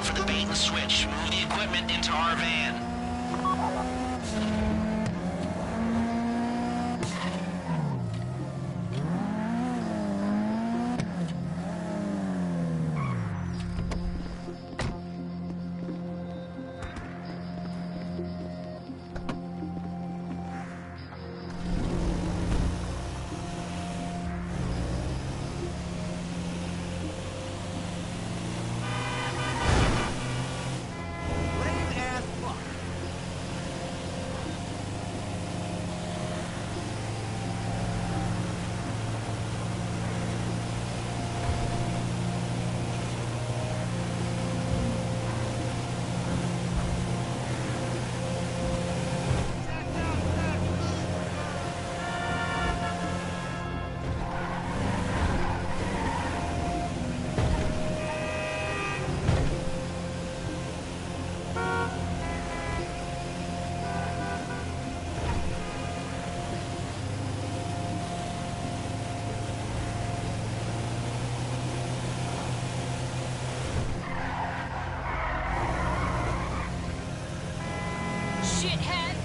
for the bait and switch. Move the equipment into our van. Shithead!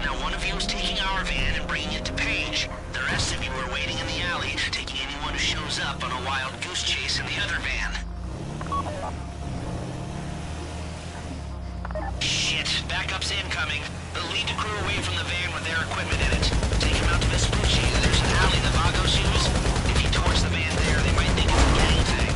Now one of you is taking our van and bringing it to Page. The rest of you are waiting in the alley, taking anyone who shows up on a wild goose chase in the other van. Shit, backup's incoming. They'll lead the crew away from the van with their equipment in it. Take them out to Vespucci. There's an alley the Vagos use. If you torch the van there, they might think it's a gang thing.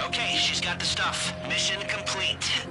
Okay, she's got the stuff. Mission complete.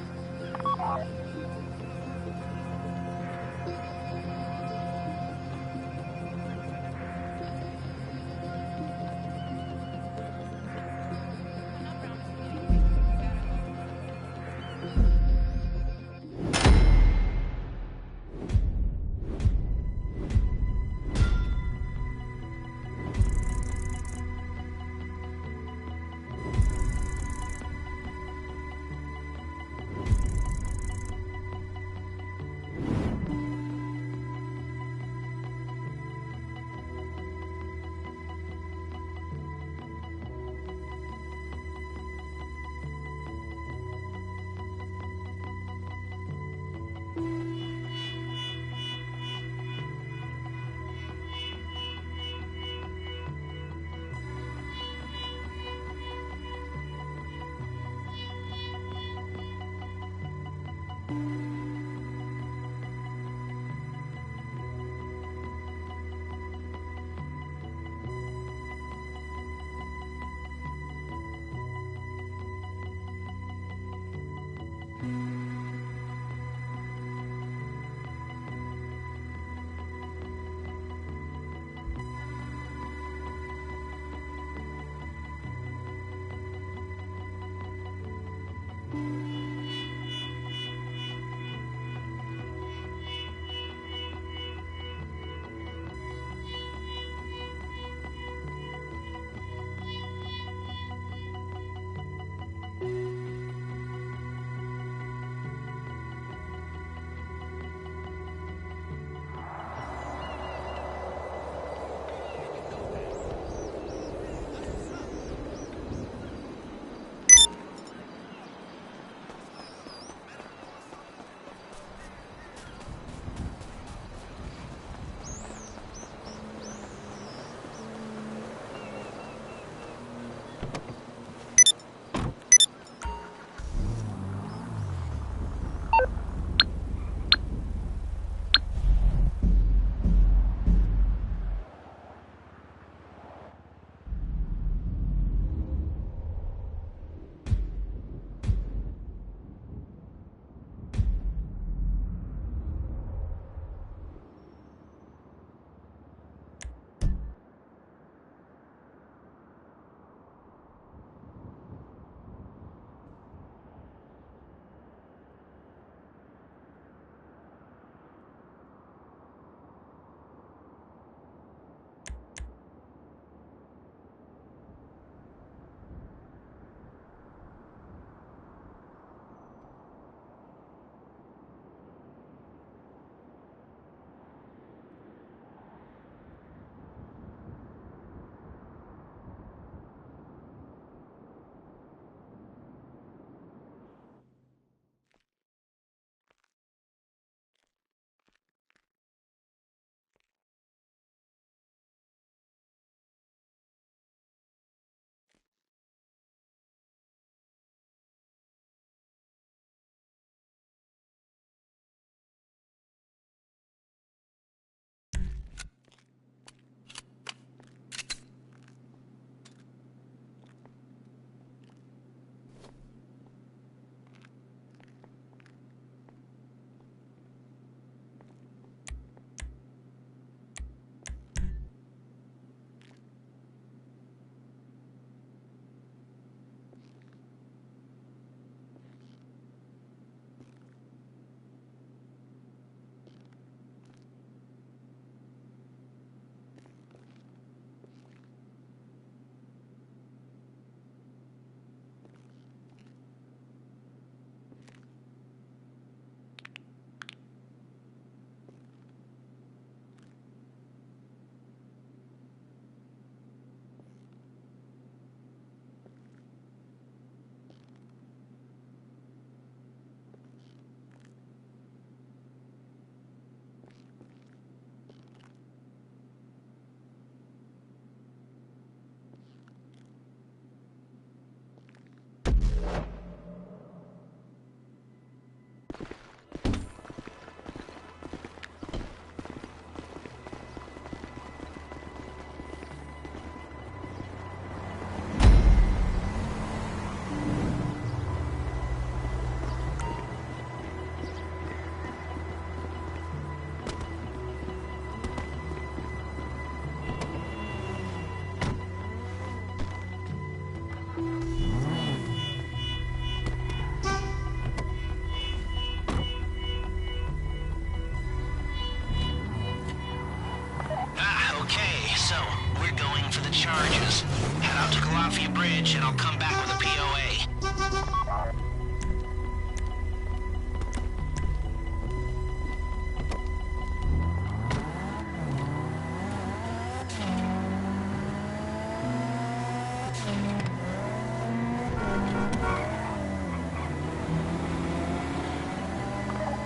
charges. Head out to Calafia Bridge, and I'll come back with a POA.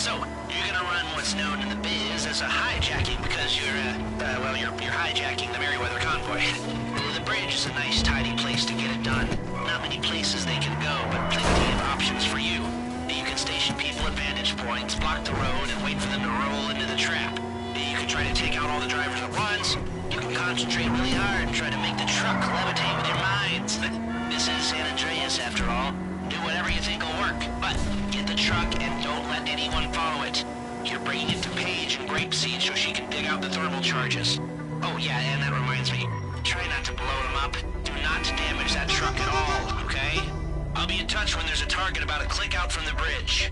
So, you're gonna run what's known in the biz as a hijacking because you're hijacking the Merryweather convoy. The bridge is a nice, tidy place to get it done. Not many places they can go, but plenty of options for you. You can station people at vantage points, block the road, and wait for them to roll into the trap. You can try to take out all the drivers at once. You can concentrate really hard and try to make the truck levitate with your minds. This is San Andreas, after all. Do whatever you think will work, but get the truck and don't let anyone follow it. You're bringing it to Paige in Grapeseed so she can dig out the thermal charges. Oh yeah, and that reminds me. Try not to blow them up. Do not damage that truck at all, okay? I'll be in touch when there's a target about a click out from the bridge.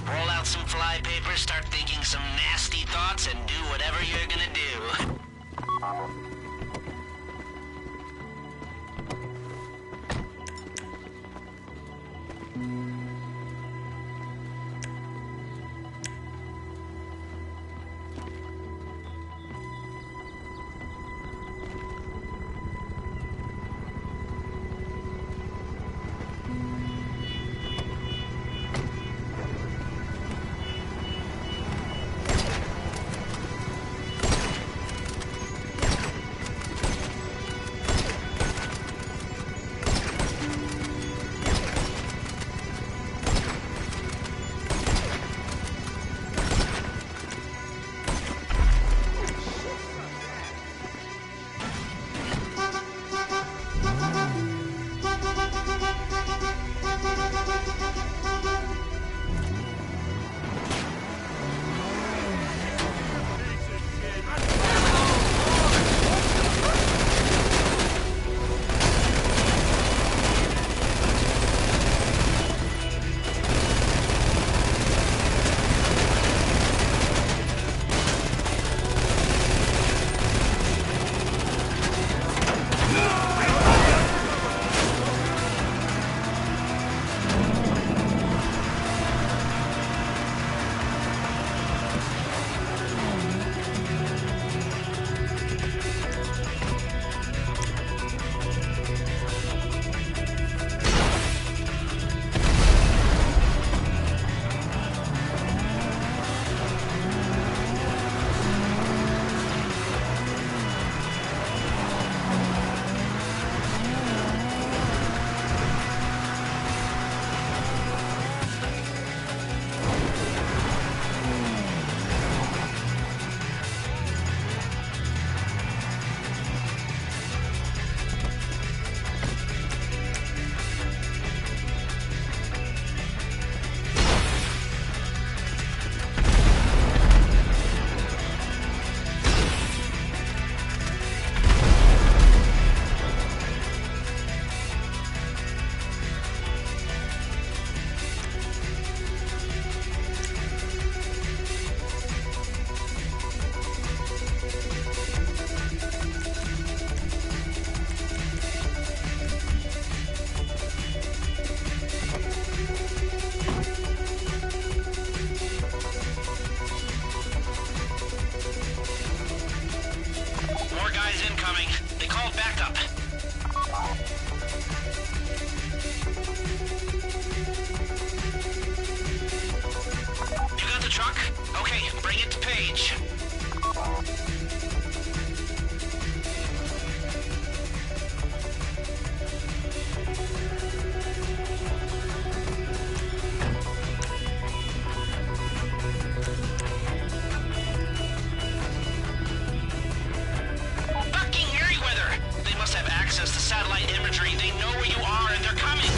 Roll out some flypaper, start thinking some nasty thoughts, and do whatever you're gonna do. Bring it to Paige. Fucking Merryweather! They must have access to satellite imagery. They know where you are and they're coming.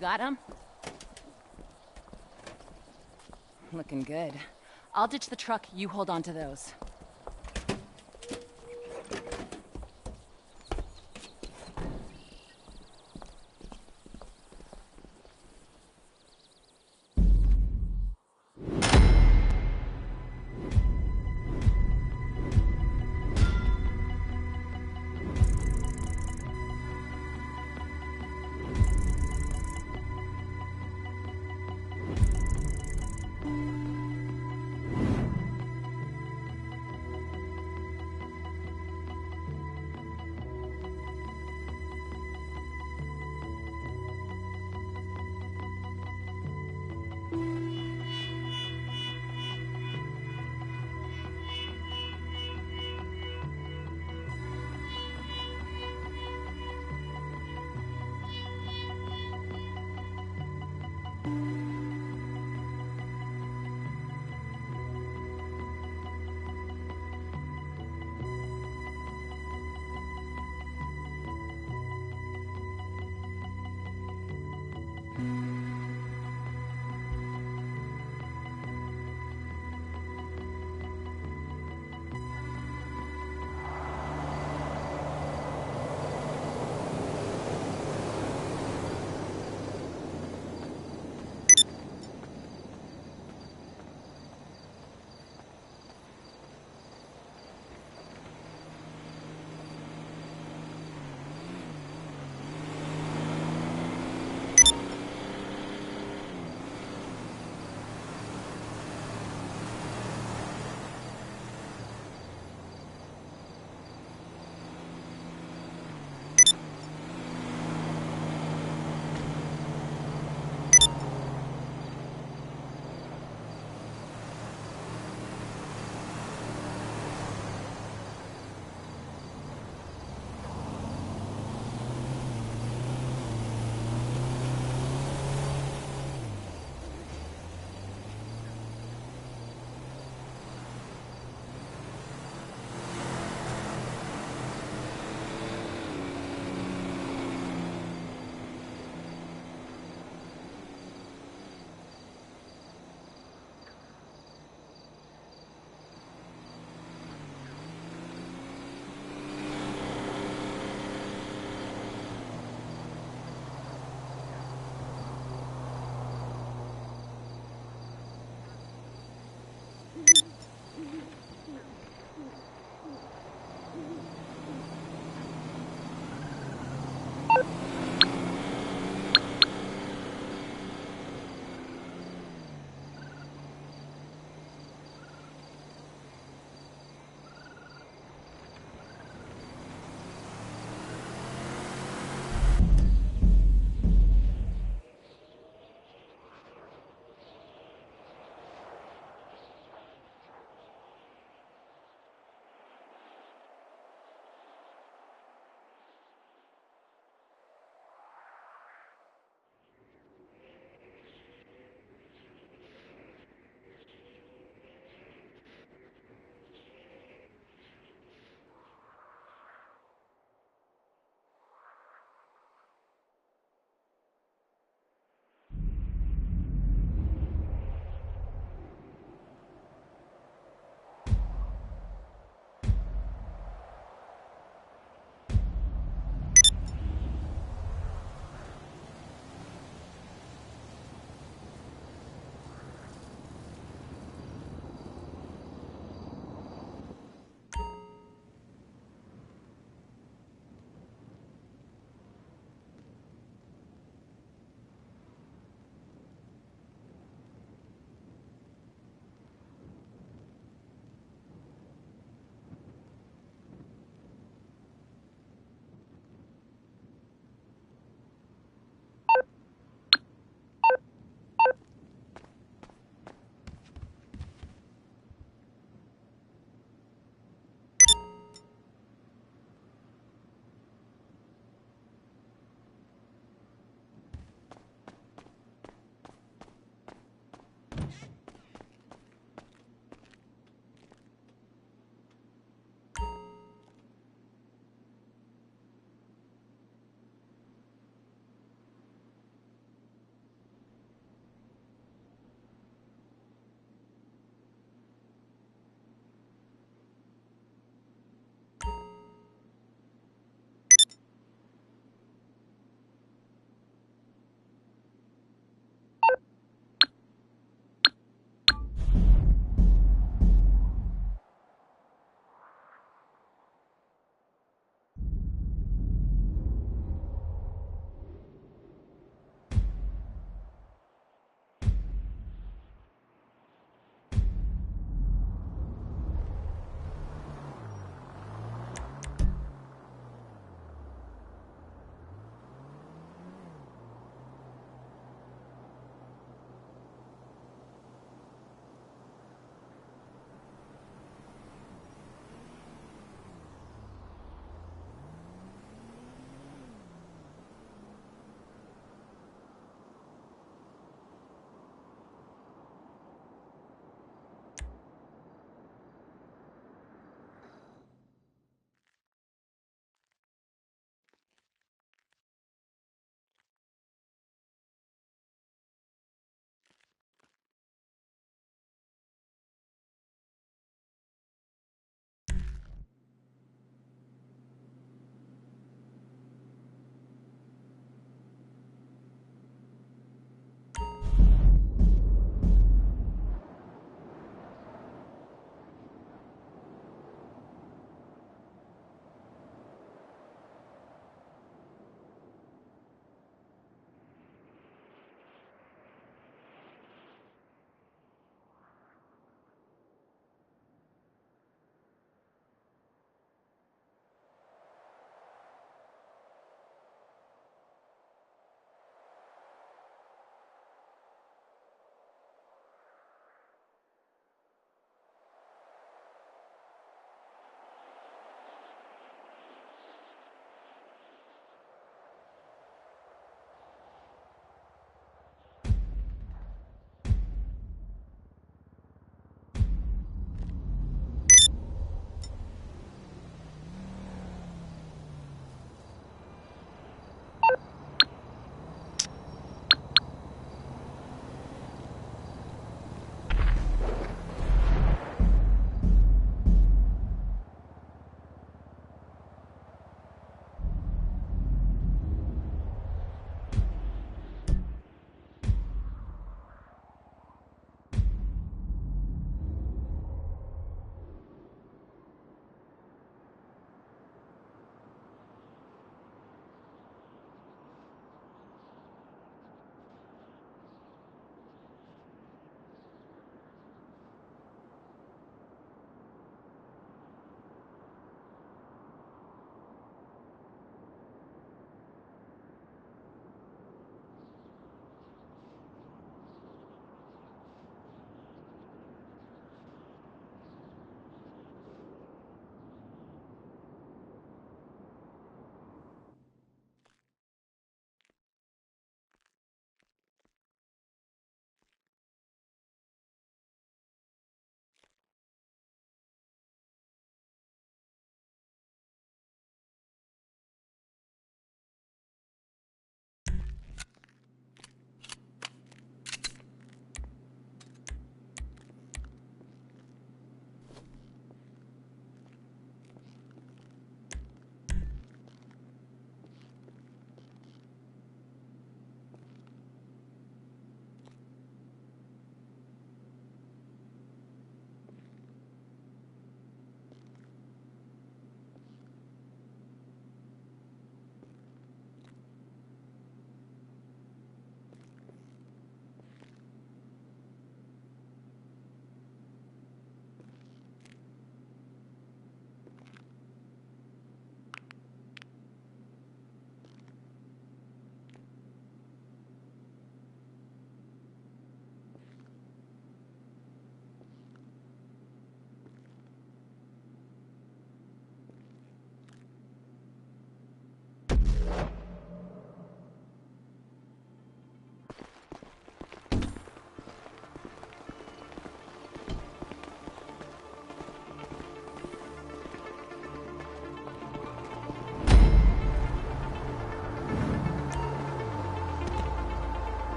You got him? Looking good. I'll ditch the truck, you hold on to those.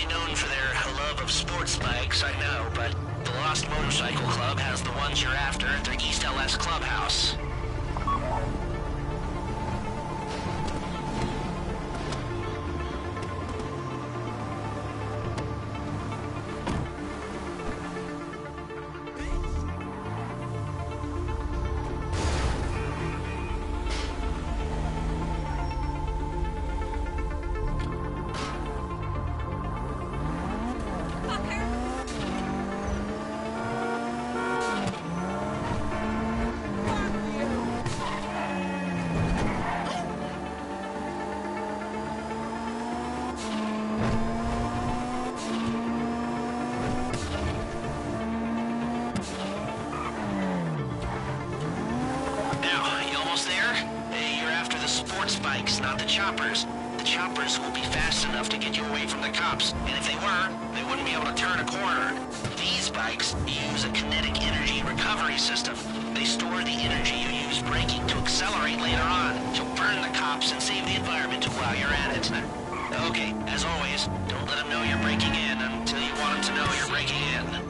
known for their love of sports bikes, I know, but the Lost Motorcycle Club has the ones you're after at their East LS clubhouse. Bikes, not the choppers. The choppers will be fast enough to get you away from the cops, and if they were, they wouldn't be able to turn a corner. These bikes use a kinetic energy recovery system. They store the energy you use braking to accelerate later on. You'll burn the cops and save the environment while you're at it. Okay, as always, don't let them know you're breaking in until you want them to know you're breaking in.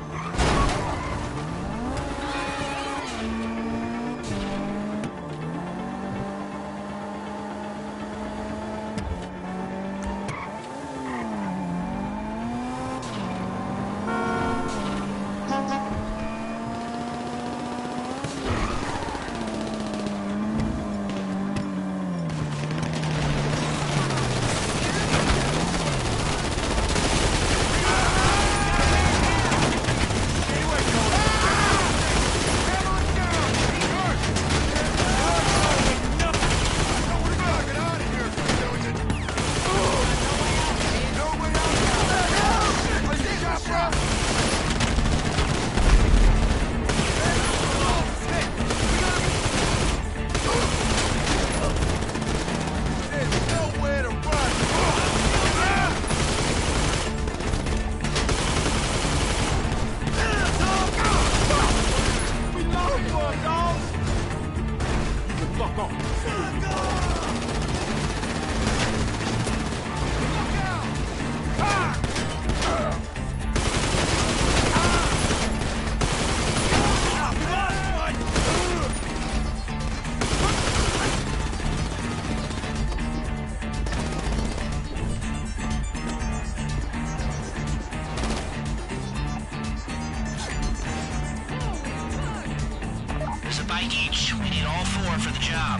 Each. We need all 4 for the job.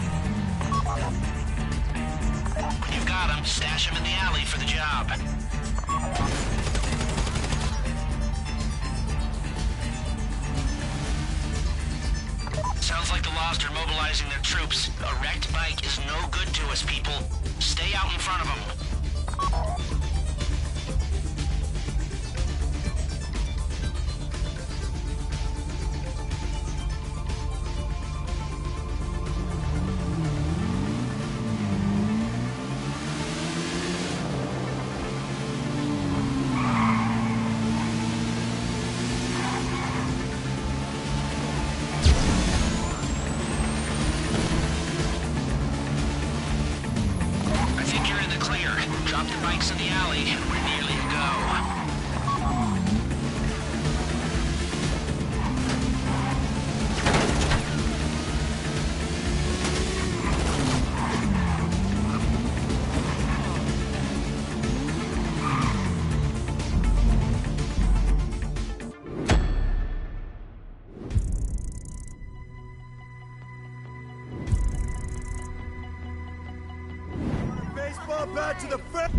When you've got them, stash them in the alley for the job. Sounds like the Lost are mobilizing their troops. A wrecked bike is no good to us, people. Stay out in front of them. Drop the bikes in the alley, and we're nearly to go. Baseball bat to the front.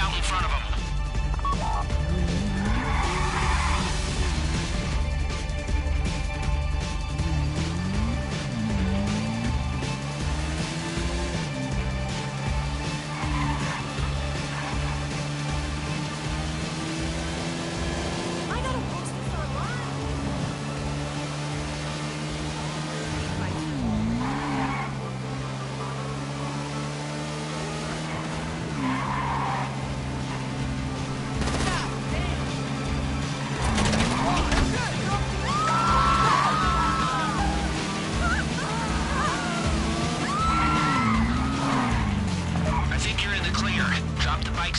out in front of them.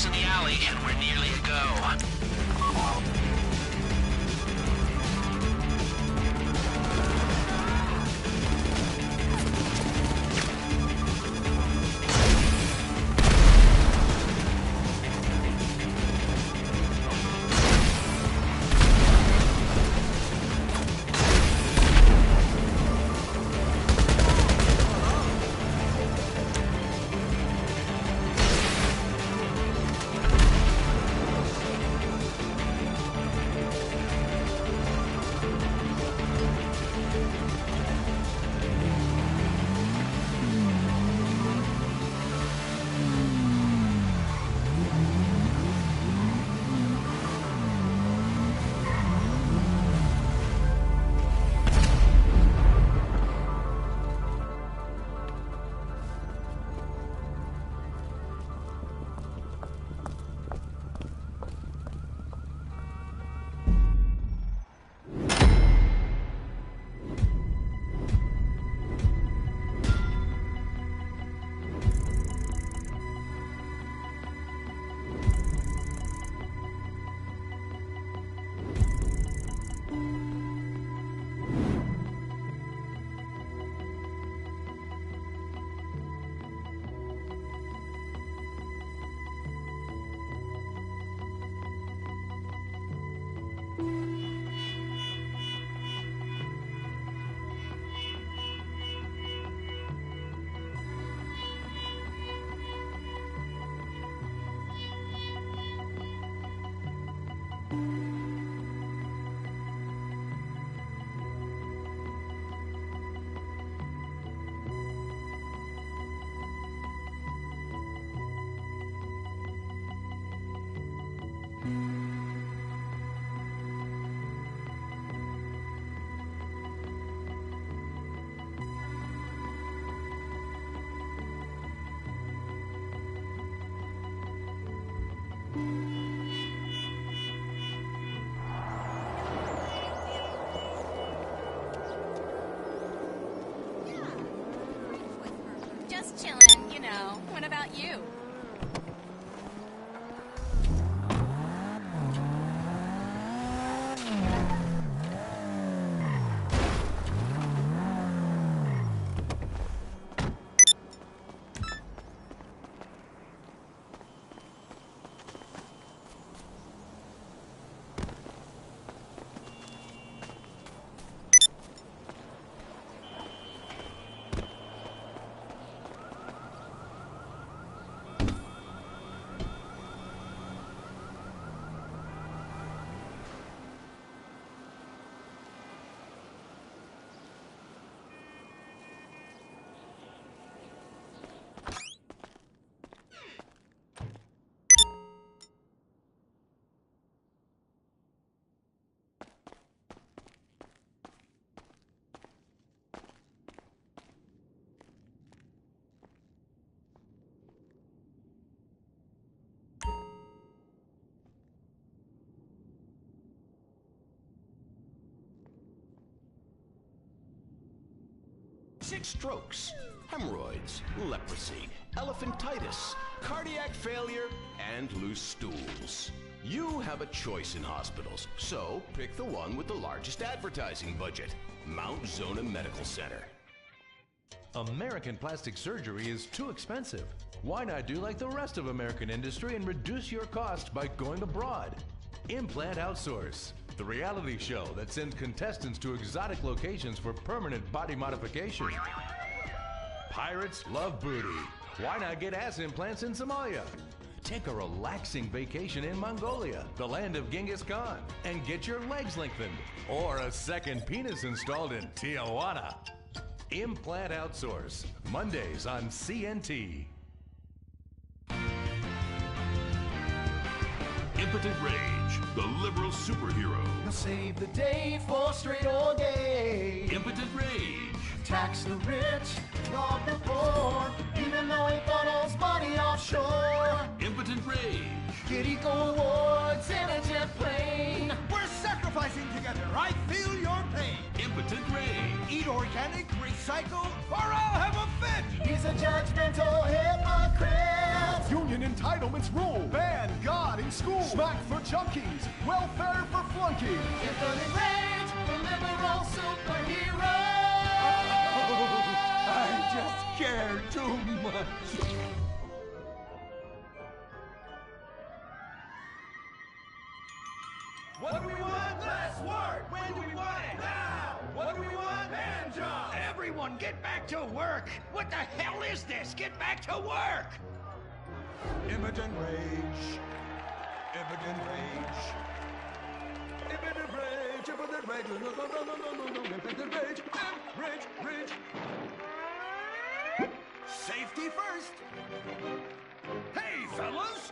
In the alley, and we're nearly a go. Just chillin', you know. What about you? Six strokes, hemorrhoids, leprosy, elephantitis, cardiac failure, and loose stools. You have a choice in hospitals, so pick the one with the largest advertising budget, Mount Zona Medical Center. American plastic surgery is too expensive. Why not do like the rest of American industry and reduce your cost by going abroad? Implant Outsource, the reality show that sends contestants to exotic locations for permanent body modification. Pirates love booty. Why not get ass implants in Somalia? Take a relaxing vacation in Mongolia, the land of Genghis Khan, and get your legs lengthened. Or a second penis installed in Tijuana. Implant Outsource, Mondays on CNT. Impotent Rage, the liberal superhero. He'll save the day for straight or gay. Impotent Rage. Tax the rich, rob the poor, even though he funnels money offshore. Impotent Rage. Get eco awards in a jet plane. We're sacrificing together. I feel your pain. Impotent Rage. Eat organic, recycle, or I'll have a fit. He's a judgmental hypocrite. Union entitlements rule. Ban God in school. Smack for junkies. Welfare for flunkies. Impotent Rage, the liberal superhero. I just care too much. What do we want? Less work. When do we want it? Now. What do we want? Hand job. Everyone, get back to work! What the hell is this? Get back to work! Impotent Rage. Impotent Rage. Impotent Rage. Impotent Rage. No. Impotent Rage. Rage. Safety first. Hey, fellas!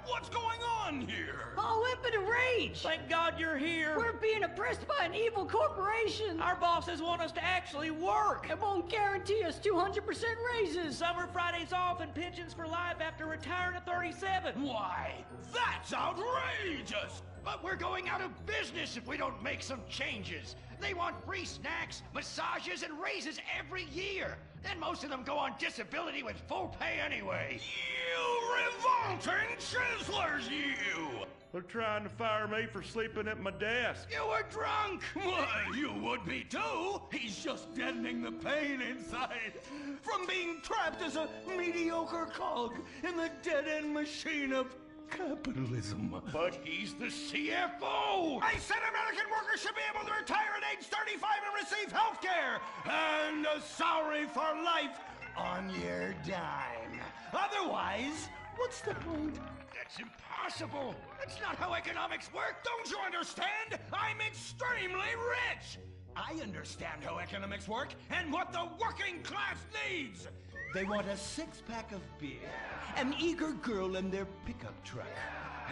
What's going on here? Oh, Impotent Rage! Thank God you're here. We're being oppressed by an evil corporation. Our bosses want us to actually work. It won't guarantee us 200% raises. Summer Fridays off and pensions for life after retiring at 37. Why, that's outrageous! But we're going out of business if we don't make some changes. They want free snacks, massages, and raises every year. And most of them go on disability with full pay anyway. You revolting chiselers, you! They're trying to fire me for sleeping at my desk. You were drunk! Why, you would be too! He's just deadening the pain inside from being trapped as a mediocre cog in the dead-end machine of capitalism. But he's the CFO! I said American workers should be able to retire at age 35 and receive health care! And a salary for life on your dime. Otherwise, what's the point? That's impossible! That's not how economics work! Don't you understand? I'm extremely rich! I understand how economics work and what the working class needs! They want a six-pack of beer, an eager girl in their pickup truck,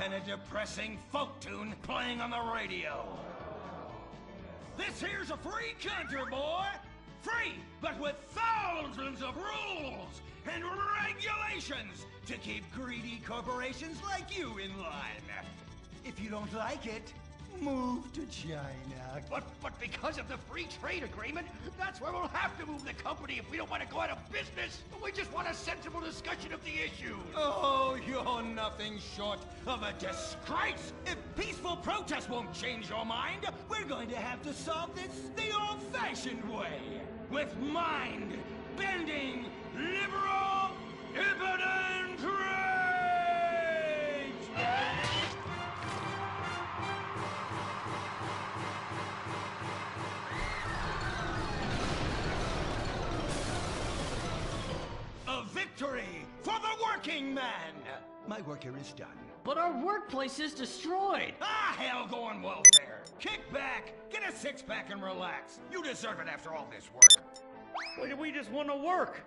and a depressing folk tune playing on the radio. This here's a free country, boy! Free, but with thousands of rules and regulations to keep greedy corporations like you in line. If you don't like it, move to China. But because of the free trade agreement, that's where we'll have to move the company if we don't want to go out of business. We just want a sensible discussion of the issue. Oh, you're nothing short of a disgrace. If peaceful protest won't change your mind, we're going to have to solve this the old-fashioned way. With mind-bending, liberal, impotent rage! A victory for the working man! My work here is done. But our workplace is destroyed. Ah, hell go on welfare. Kick back, get a six-pack and relax. You deserve it after all this work. Why do we just want to work?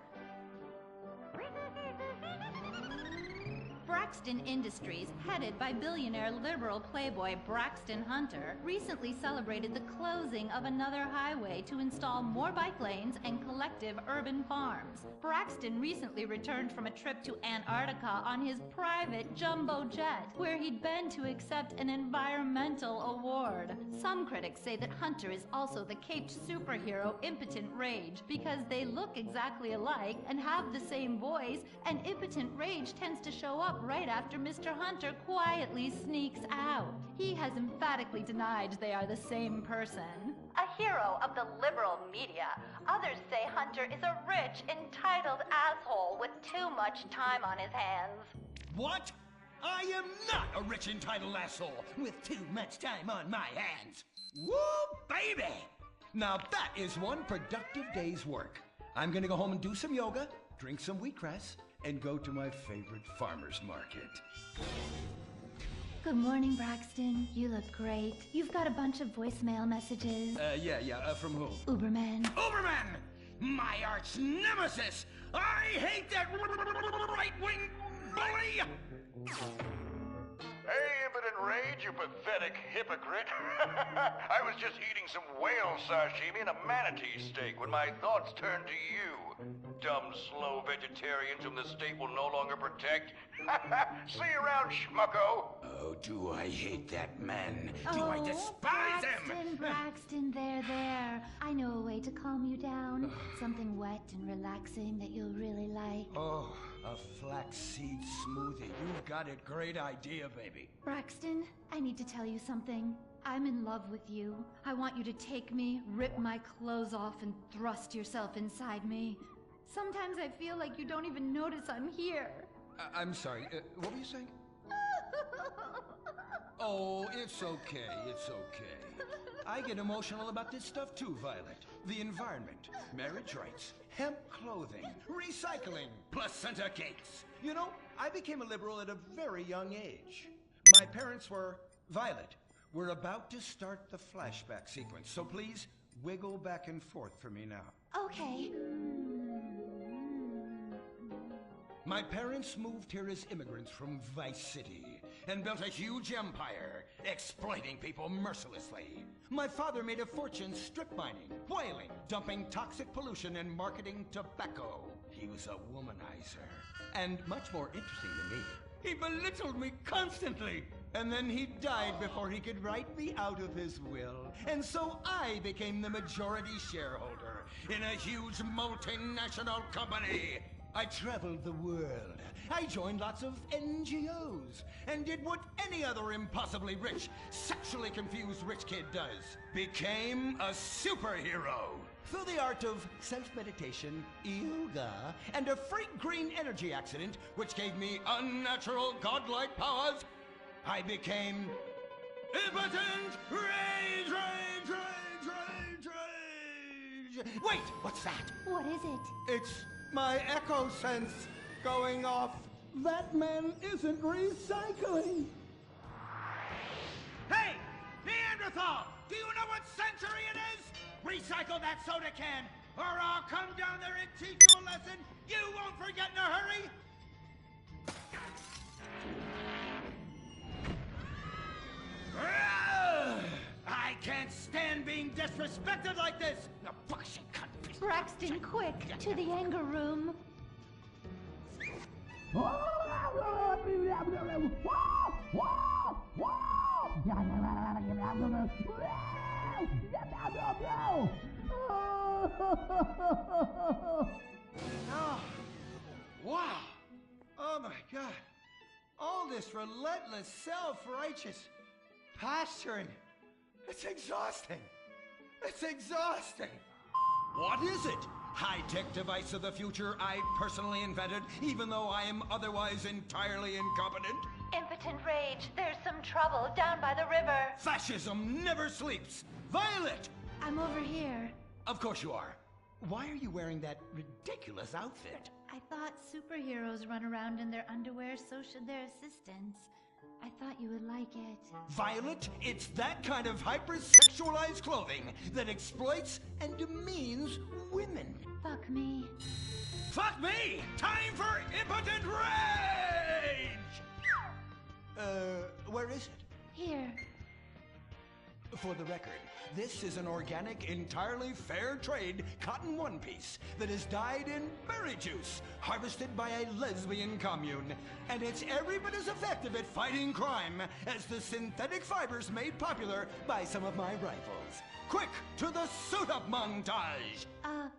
Braxton Industries, headed by billionaire liberal playboy Braxton Hunter, recently celebrated the closing of another highway to install more bike lanes and collective urban farms. Braxton recently returned from a trip to Antarctica on his private jumbo jet, where he'd been to accept an environmental award. Some critics say that Hunter is also the caped superhero Impotent Rage, because they look exactly alike and have the same voice, and Impotent Rage tends to show up right after Mr. Hunter quietly sneaks out. He has emphatically denied they are the same person. A hero of the liberal media, others say Hunter is a rich, entitled asshole with too much time on his hands. What? I am not a rich, entitled asshole with too much time on my hands. Woo, baby! Now that is one productive day's work. I'm gonna go home and do some yoga, drink some wheatgrass, and go to my favorite farmer's market. Good morning, Braxton. You look great. You've got a bunch of voicemail messages. From who? Uberman. Uberman! My arch nemesis! I hate that right-wing bully! Hey, impotent rage, you pathetic hypocrite. I was just eating some whale sashimi and a manatee steak when my thoughts turned to you. Dumb, slow vegetarians whom the state will no longer protect. See you around, schmucko. Oh, do I hate that man? Do I despise him? Braxton, there. I know a way to calm you down. Something wet and relaxing that you'll really like. Oh, a flaxseed smoothie. You've got it. Great idea, baby. Braxton, I need to tell you something. I'm in love with you. I want you to take me, rip my clothes off, and thrust yourself inside me. Sometimes I feel like you don't even notice I'm here. I'm sorry, what were you saying? Oh, it's okay. I get emotional about this stuff too, Violet. The environment, marriage rights, hemp clothing, recycling, placenta cakes. You know, I became a liberal at a very young age. My parents were... Violet, we're about to start the flashback sequence, so please wiggle back and forth for me now. Okay. My parents moved here as immigrants from Vice City and built a huge empire, exploiting people mercilessly. My father made a fortune strip mining, whaling, dumping toxic pollution, and marketing tobacco. He was a womanizer. And much more interesting than me, he belittled me constantly. And then he died before he could write me out of his will. And so I became the majority shareholder in a huge multinational company. I traveled the world. I joined lots of NGOs and did what any other impossibly rich, sexually confused rich kid does. Became a superhero. Through the art of self-meditation, yoga, and a freak green energy accident, which gave me unnatural godlike powers, I became impotent rage. Wait, what's that? What is it? It's my echo sense going off. That man isn't recycling. Hey, Neanderthal! Do you know what century it is? Recycle that soda can, or I'll come down there and teach you a lesson you won't forget in a hurry! I can't stand being disrespected like this! The bullshit cunt! Braxton, quick! To the anger room! Oh, wow! Oh my God! All this relentless, self-righteous pasturing. It's exhausting. It's exhausting. What is it? High-tech device of the future I personally invented, even though I am otherwise entirely incompetent? Impotent rage. There's some trouble down by the river. Fascism never sleeps. Violet! I'm over here. Of course you are. Why are you wearing that ridiculous outfit? I thought superheroes run around in their underwear, so should their assistants. I thought you would like it. Violet, it's that kind of hypersexualized clothing that exploits and demeans women. Fuck me. Fuck me! Time for impotent rage! Where is it? Here. For the record, this is an organic, entirely fair trade cotton one piece that is dyed in berry juice, harvested by a lesbian commune. And it's every bit as effective at fighting crime as the synthetic fibers made popular by some of my rivals. Quick, to the suit-up montage!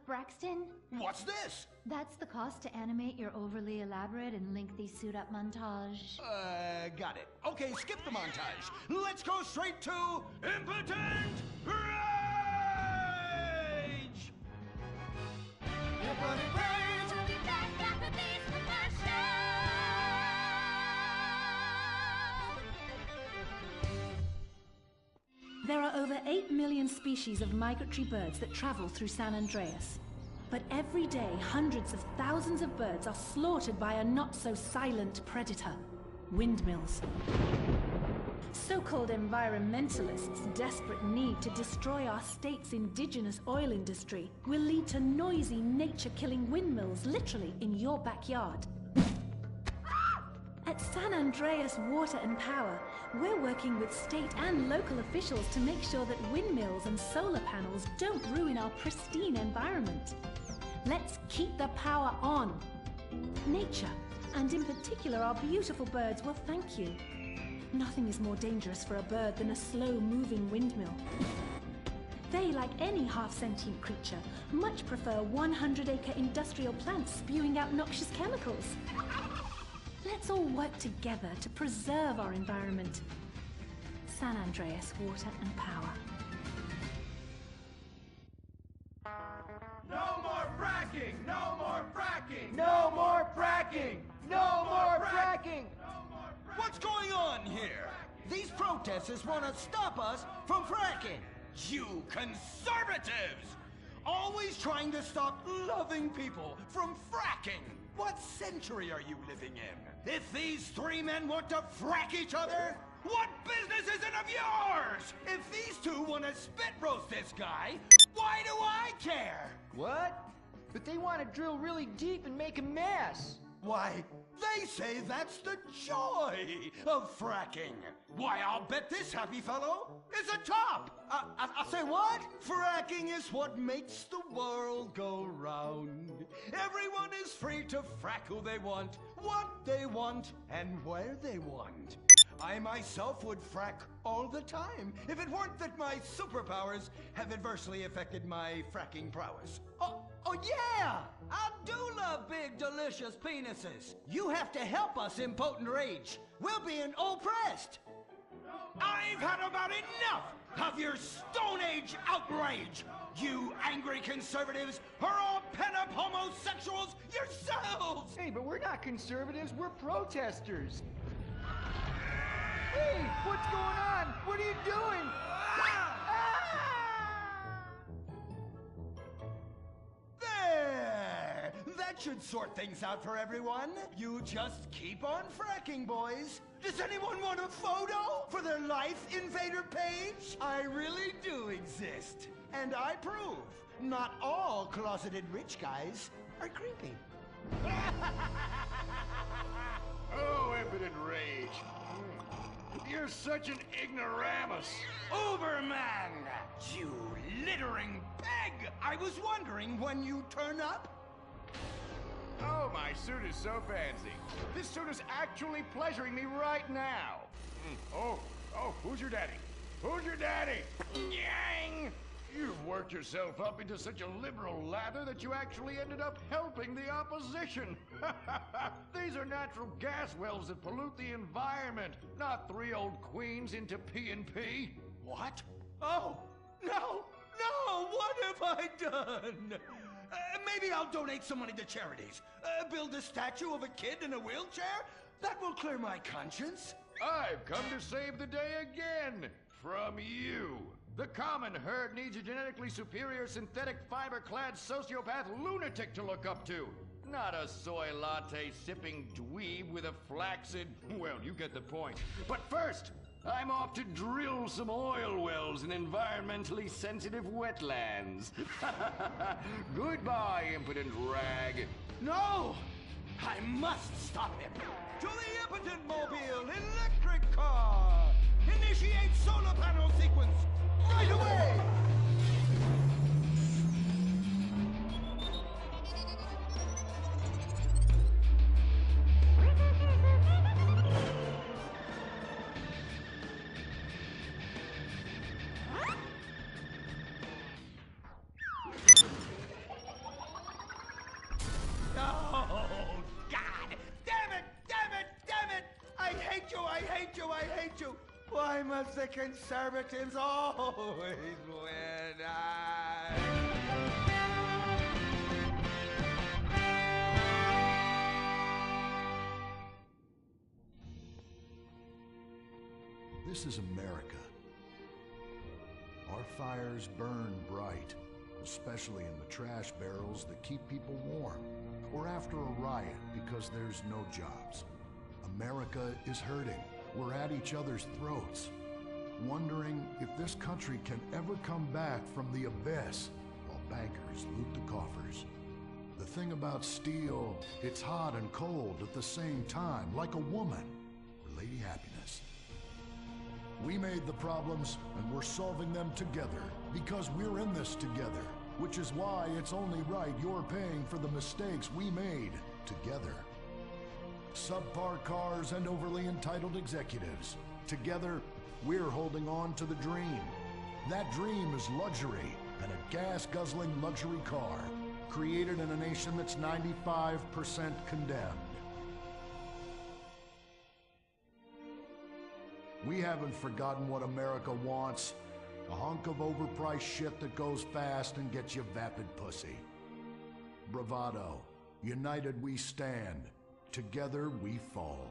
Braxton? What's this? That's the cost to animate your overly elaborate and lengthy suit-up montage. Got it. Okay, skip the montage. Let's go straight to impotent rage! Impotent rage! We'll be back after these commercials. There are over 8 million species of migratory birds that travel through San Andreas. But every day, hundreds of thousands of birds are slaughtered by a not-so-silent predator, windmills. So-called environmentalists' desperate need to destroy our state's indigenous oil industry will lead to noisy, nature-killing windmills literally in your backyard. At San Andreas Water and Power, we're working with state and local officials to make sure that windmills and solar panels don't ruin our pristine environment. Let's keep the power on. Nature, and in particular our beautiful birds, will thank you. Nothing is more dangerous for a bird than a slow-moving windmill. They, like any half-sentient creature, much prefer 100-acre industrial plants spewing out noxious chemicals. Let's all work together to preserve our environment. San Andreas Water and Power. No more fracking! No more fracking! No more fracking! No more fracking! What's going on here? These protesters want to stop us from fracking. You conservatives! Always trying to stop loving people from fracking. What century are you living in? If these three men want to frack each other, what business is it of yours? If these two want to spit roast this guy, why do I care? What? But they want to drill really deep and make a mess. Why, they say that's the joy of fracking. Why, I'll bet this happy fellow is a top. I say what? Fracking is what makes the world go round. Everyone is free to frack who they want, what they want, and where they want. I myself would frack all the time if it weren't that my superpowers have adversely affected my fracking prowess. Oh yeah! I do love big, delicious penises. You have to help us, impotent rage. We're being oppressed. I've had about enough of your Stone Age outrage. You angry conservatives are all pent-up homosexuals yourselves! Hey, but we're not conservatives, we're protesters. Hey, what's going on? What are you doing? There! That should sort things out for everyone. You just keep on fracking, boys. Does anyone want a photo for their Life Invader page? I really do exist. And I prove not all closeted rich guys are creepy. Oh, impotent rage. You're such an ignoramus. Uberman! You littering peg! I was wondering when you turn up. Oh, my suit is so fancy. This suit is actually pleasuring me right now. Oh, who's your daddy? Who's your daddy? Yang! You've worked yourself up into such a liberal lather that you actually ended up helping the opposition. These are natural gas wells that pollute the environment, not 3 old queens into P&P. What? Oh, no! What have I done? Maybe I'll donate some money to charities. Build a statue of a kid in a wheelchair? That will clear my conscience. I've come to save the day again. From you. The common herd needs a genetically superior synthetic fiber-clad sociopath lunatic to look up to. Not a soy latte sipping dweeb with a flaccid... Well, you get the point. But first, I'm off to drill some oil wells in environmentally sensitive wetlands. Goodbye, impotent rag. No! I must stop him. To the impotent mobile electric car! Initiate solar panel sequence right away! Why must the conservatives always win? This is America. Our fires burn bright, especially in the trash barrels that keep people warm, or after a riot because there's no jobs. America is hurting. We're at each other's throats, wondering if this country can ever come back from the abyss while bankers loot the coffers. The thing about steel, it's hot and cold at the same time, like a woman, or Lady Happiness. We made the problems, and we're solving them together, because we're in this together, which is why it's only right you're paying for the mistakes we made together. Subpar cars and overly entitled executives. Together, we're holding on to the dream. That dream is luxury, and a gas-guzzling luxury car, created in a nation that's 95% condemned. We haven't forgotten what America wants. A hunk of overpriced shit that goes fast and gets you vapid pussy. Bravado. United we stand. Together we fall.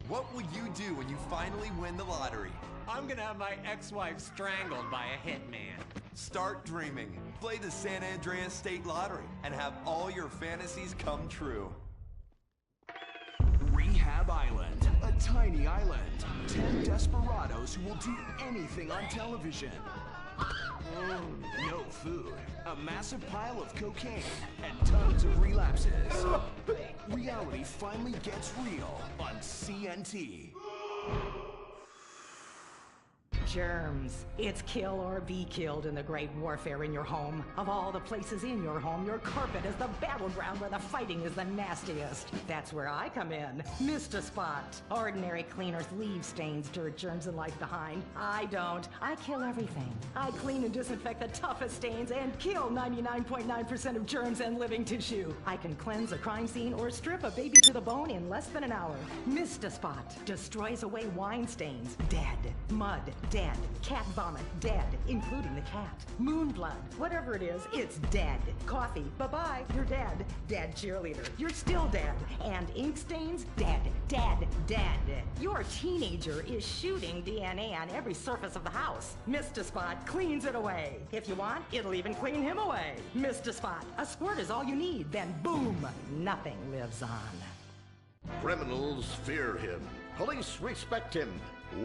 What will you do when you finally win the lottery? I'm gonna have my ex-wife strangled by a hitman. Start dreaming. Play the San Andreas State Lottery and have all your fantasies come true. Rehab Island, a tiny island. 10 desperados who will do anything on television. No food, a massive pile of cocaine, and tons of relapses. Reality finally gets real on CNT. Germs. It's kill or be killed in the great warfare in your home. Of all the places in your home, your carpet is the battleground where the fighting is the nastiest. That's where I come in. Mr. Spot. Ordinary cleaners leave stains, dirt, germs, and life behind. I don't. I kill everything. I clean and disinfect the toughest stains and kill 99.9% of germs and living tissue. I can cleanse a crime scene or strip a baby to the bone in less than an hour. Mr. Spot destroys away wine stains. Dead. Mud. Dead. Cat vomit, dead, including the cat. Moon blood, whatever it is, it's dead. Coffee, bye-bye, you're dead. Dead cheerleader, you're still dead. And ink stains, dead, dead, dead. Your teenager is shooting DNA on every surface of the house. Mr. Spot cleans it away. If you want, it'll even clean him away. Mr. Spot, a squirt is all you need, then boom, nothing lives on. Criminals fear him. Police respect him.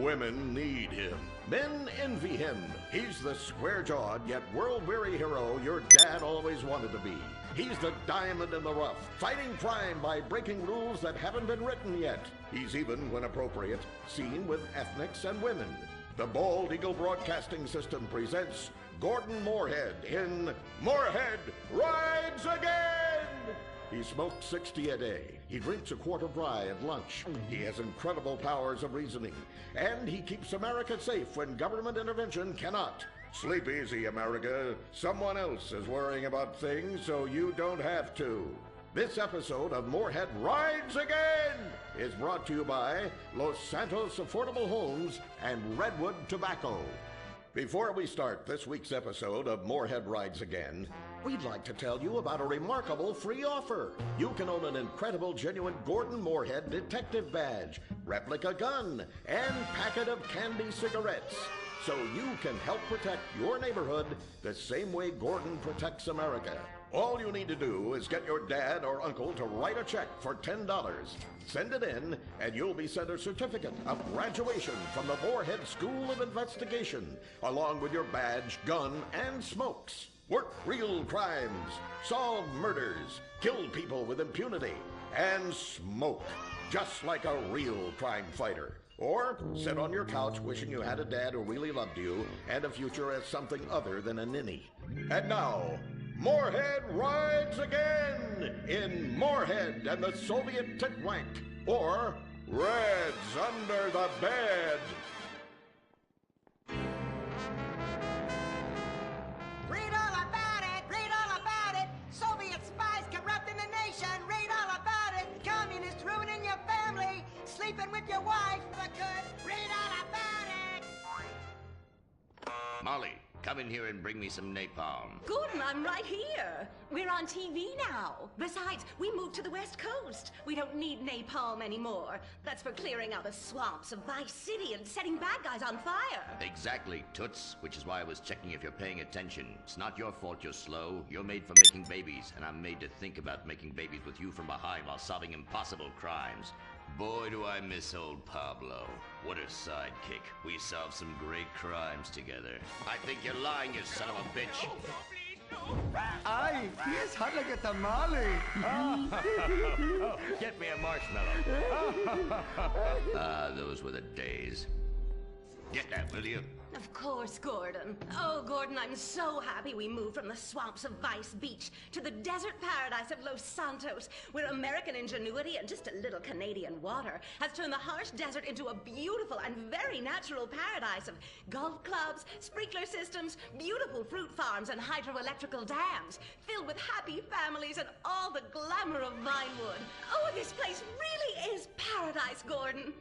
Women need him. Men envy him. He's the square-jawed yet world-weary hero your dad always wanted to be. He's the diamond in the rough, fighting crime by breaking rules that haven't been written yet. He's even, when appropriate, seen with ethnics and women. The Bald Eagle Broadcasting System presents Gordon Moorhead in Moorhead Rides Again! He smokes 60 a day. He drinks a quart of rye at lunch. He has incredible powers of reasoning. And he keeps America safe when government intervention cannot. Sleep easy, America. Someone else is worrying about things so you don't have to. This episode of Moorhead Rides Again is brought to you by Los Santos Affordable Homes and Redwood Tobacco. Before we start this week's episode of Moorhead Rides Again, we'd like to tell you about a remarkable free offer. You can own an incredible, genuine Gordon Moorhead detective badge, replica gun, and packet of candy cigarettes, so you can help protect your neighborhood the same way Gordon protects America. All you need to do is get your dad or uncle to write a check for $10. Send it in, and you'll be sent a certificate of graduation from the Moorhead School of Investigation, along with your badge, gun, and smokes. Work real crimes, solve murders, kill people with impunity, and smoke, just like a real crime fighter. Or sit on your couch wishing you had a dad who really loved you and a future as something other than a ninny. And now, Moorhead Rides Again in Moorhead and the Soviet Titwank, or Reds Under the Bed. Read all about it! Read all about it! Soviet spies corrupting the nation! Read all about it! Communists ruining your family! Sleeping with your wife! The good! Read all about it! Molly, come in here and bring me some napalm. Gordon, I'm right here. We're on TV now. Besides, we moved to the West Coast. We don't need napalm anymore. That's for clearing out the swamps of Vice City and setting bad guys on fire. Exactly, Toots, which is why I was checking if you're paying attention. It's not your fault you're slow. You're made for making babies, and I'm made to think about making babies with you from behind while solving impossible crimes. Boy, do I miss old Pablo. What a sidekick. We solved some great crimes together. I think you're lying, you son of a bitch. Ay, he is hot like a tamale. Oh, get me a marshmallow. Those were the days. Get that, will you? Of course, Gordon. Oh, Gordon, I'm so happy we moved from the swamps of Vice Beach to the desert paradise of Los Santos, where American ingenuity and just a little Canadian water has turned the harsh desert into a beautiful and very natural paradise of golf clubs, sprinkler systems, beautiful fruit farms, and hydroelectrical dams, filled with happy families and all the glamour of Vinewood. Oh, this place really is paradise, Gordon.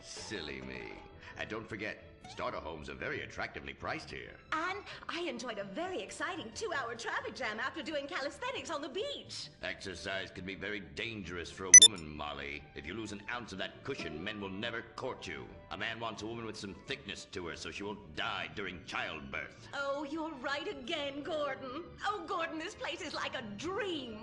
Silly me. And don't forget, starter homes are very attractively priced here. And I enjoyed a very exciting 2-hour traffic jam after doing calisthenics on the beach. Exercise can be very dangerous for a woman, Molly. If you lose an ounce of that cushion, men will never court you. A man wants a woman with some thickness to her so she won't die during childbirth. Oh, you're right again, Gordon. Oh, Gordon, this place is like a dream.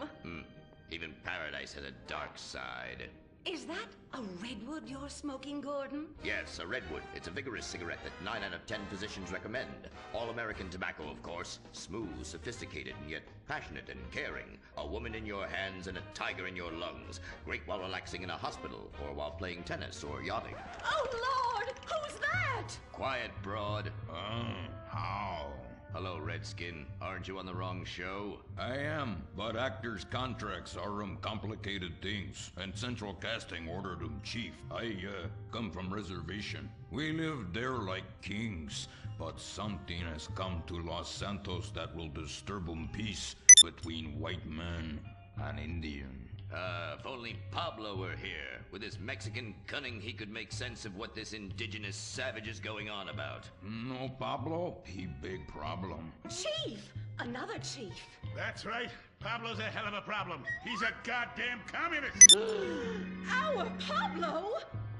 Even paradise has a dark side. Is that a redwood you're smoking, Gordon? Yes, a redwood. It's a vigorous cigarette that 9 out of 10 physicians recommend. All American tobacco, of course. Smooth, sophisticated, and yet passionate and caring. A woman in your hands and a tiger in your lungs. Great while relaxing in a hospital, or while playing tennis or yachting. Oh, Lord! Who's that? Quiet, broad. How? Hello, Redskin. Aren't you on the wrong show? I am, but actors' contracts are complicated things, and Central Casting ordered chief. I come from reservation. We live there like kings, but something has come to Los Santos that will disturb peace between white man and Indian. If only Pablo were here. With his Mexican cunning, he could make sense of what this indigenous savage is going on about. No, Pablo, he big problem. Chief! Another chief. That's right. Pablo's a hell of a problem. He's a goddamn communist. Our Pablo?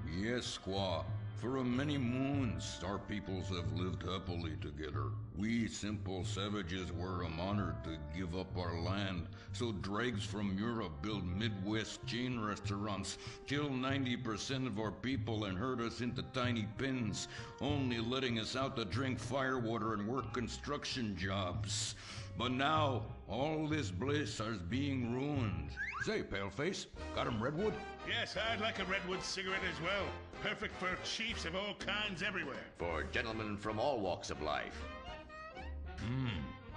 Yes, squaw. For many moons, our peoples have lived happily together. We simple savages were honored to give up our land, so dregs from Europe build Midwest chain restaurants, kill 90% of our people and herd us into tiny pens, only letting us out to drink firewater and work construction jobs. But now, all this bliss is being ruined. Say, Paleface, got him redwood? Yes, I'd like a redwood cigarette as well. Perfect for chiefs of all kinds everywhere. For gentlemen from all walks of life.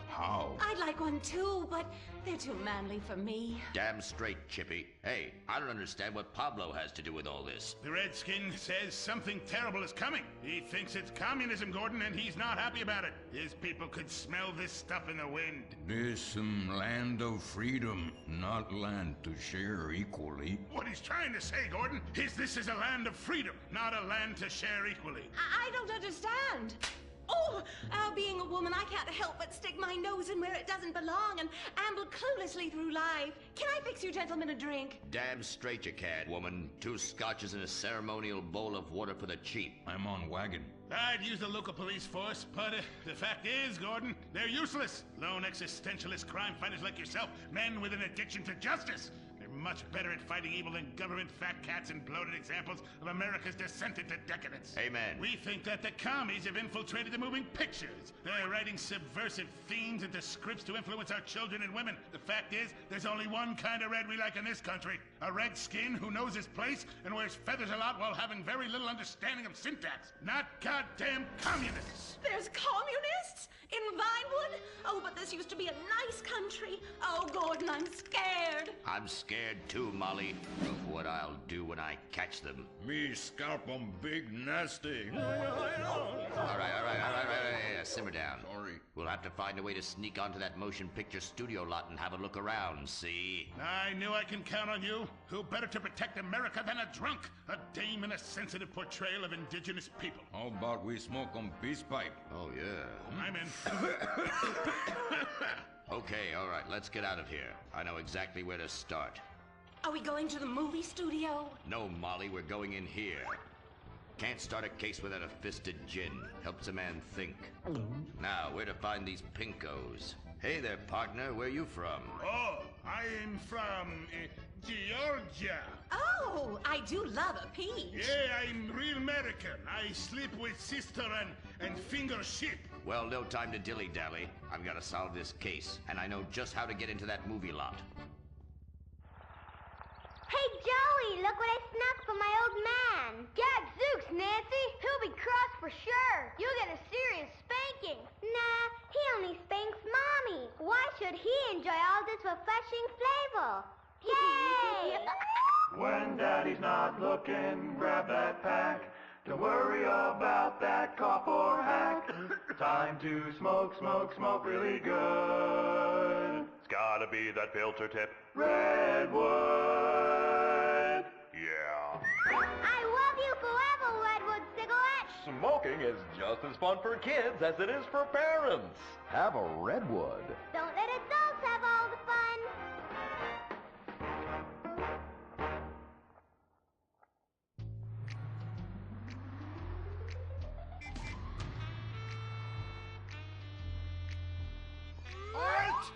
How? I'd like one too, but they're too manly for me. Damn straight, Chippy. Hey, I don't understand what Pablo has to do with all this. The Redskin says something terrible is coming. He thinks it's communism, Gordon, and he's not happy about it. His people could smell this stuff in the wind. This land of freedom, not land to share equally. What he's trying to say, Gordon, is this is a land of freedom, not a land to share equally. I don't understand. Oh, being a woman, I can't help but stick my nose in where it doesn't belong and amble cluelessly through life. Can I fix you gentlemen a drink? Damn straight you can, woman. 2 scotches and a ceremonial bowl of water for the chief. I'm on wagon. I'd use the local police force, but the fact is, Gordon, they're useless. Lone existentialist crime fighters like yourself, men with an addiction to justice. Much better at fighting evil than government fat cats and bloated examples of America's descent into decadence. Amen. We think that the commies have infiltrated the moving pictures. They're writing subversive themes into scripts to influence our children and women. The fact is, there's only one kind of red we like in this country. A redskin who knows his place and wears feathers a lot while having very little understanding of syntax. Not goddamn communists. There's communists? In Vinewood? Oh, but this used to be a nice country. Oh, Gordon, I'm scared. I'm scared too, Molly, of what I'll do when I catch them. Me scalp 'em big nasty. All right. Simmer down. Sorry. We'll have to find a way to sneak onto that motion picture studio lot and have a look around, see? I knew I can count on you. Who better to protect America than a drunk? A dame in a sensitive portrayal of indigenous people. How about we smoke 'em peace pipe? Oh, yeah. I'm in. Okay, all right, let's get out of here. I know exactly where to start. Are we going to the movie studio? No, Molly, we're going in here. Can't start a case without a fisted gin. Helps a man think. Now, where to find these pinkos? Hey there, partner, where you from? Oh, I'm from Georgia. Oh, I do love a peach. Yeah, I'm real American. I sleep with sister and finger shit. Well, no time to dilly-dally. I've got to solve this case, and I know just how to get into that movie lot. Hey, Joey, look what I snuck from my old man. Gadzooks, Nancy. He'll be cross for sure. You'll get a serious spanking. Nah, he only spanks Mommy. Why should he enjoy all this refreshing flavor? Yay! When Daddy's not looking, grab that pack. Don't worry about that cough or hack. Time to smoke, smoke, smoke really good. It's gotta be that filter tip. Redwood. Yeah. I love you forever, Redwood cigarette. Smoking is just as fun for kids as it is for parents. Have a Redwood. Don't let adults have all the fun. Halt!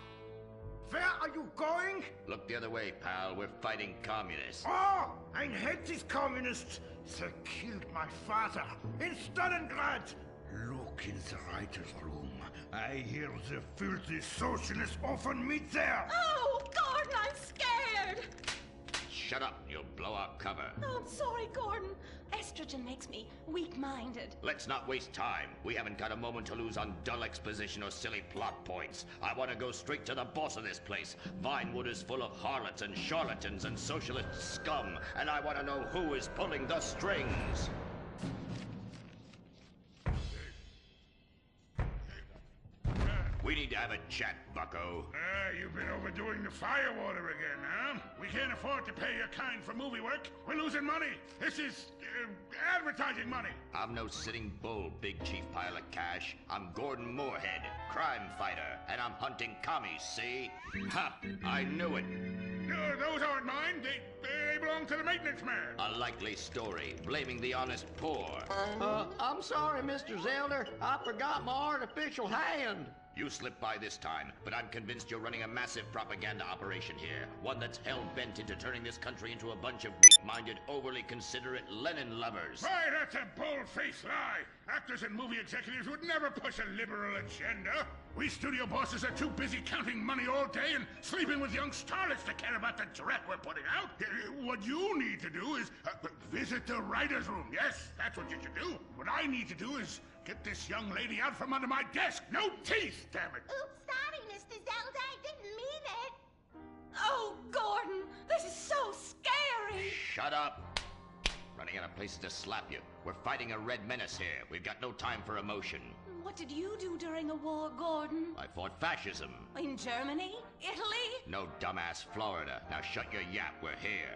Where are you going? Look the other way, pal. We're fighting communists. Oh, I hate these communists. They killed my father in Stalingrad. Look in the writer's room. I hear the filthy socialists often meet there. Oh, Gordon, I'm scared. Shut up, you'll blow our cover. Oh, I'm sorry, Gordon. Estrogen makes me weak-minded. Let's not waste time. We haven't got a moment to lose on dull exposition or silly plot points. I want to go straight to the boss of this place. Vinewood is full of harlots and charlatans and socialist scum, and I want to know who is pulling the strings. We need to have a chat, bucko. You've been overdoing the firewater again, huh? We can't afford to pay your kind for movie work. We're losing money. This is advertising money. I'm no sitting bull, big chief pile of cash. I'm Gordon Moorhead, crime fighter, and I'm hunting commies, see? Ha! I knew it. Those aren't mine. They belong to the maintenance man. A likely story, blaming the honest poor. I'm sorry, Mr. Zelder. I forgot my artificial hand. You slipped by this time, but I'm convinced you're running a massive propaganda operation here. One that's hell-bent into turning this country into a bunch of weak-minded, overly considerate Lenin lovers. Why, that's a bold-faced lie. Actors and movie executives would never push a liberal agenda. We studio bosses are too busy counting money all day and sleeping with young starlets to care about the dreck we're putting out. What you need to do is visit the writer's room. Yes, that's what you should do. What I need to do is get this young lady out from under my desk. No teeth, damn it. Oops, sorry, Mr. Zelda. I didn't mean it. Oh, Gordon, this is so scary. Shut up. Running out of places to slap you. We're fighting a red menace here. We've got no time for emotion. What did you do during the war, Gordon? I fought fascism. In Germany? Italy? No, dumbass, Florida. Now shut your yap. We're here.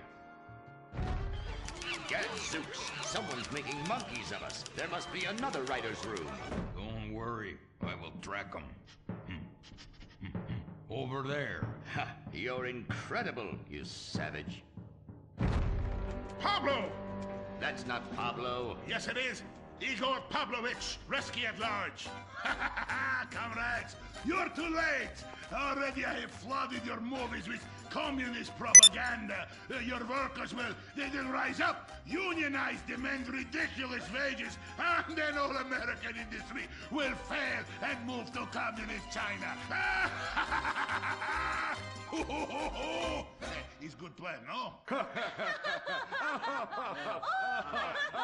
Gadzooks! Someone's making monkeys of us. There must be another writer's room. Don't worry. I will track 'em. Over there. Ha! You're incredible, you savage. Pablo! That's not Pablo. Yes, it is. Igor Pavlovich, Rescue at Large. Comrades, you're too late. Already I have flooded your movies with communist propaganda. Your workers they'll rise up, unionize, demand ridiculous wages, and then all American industry will fail and move to communist China. It's good plan, no?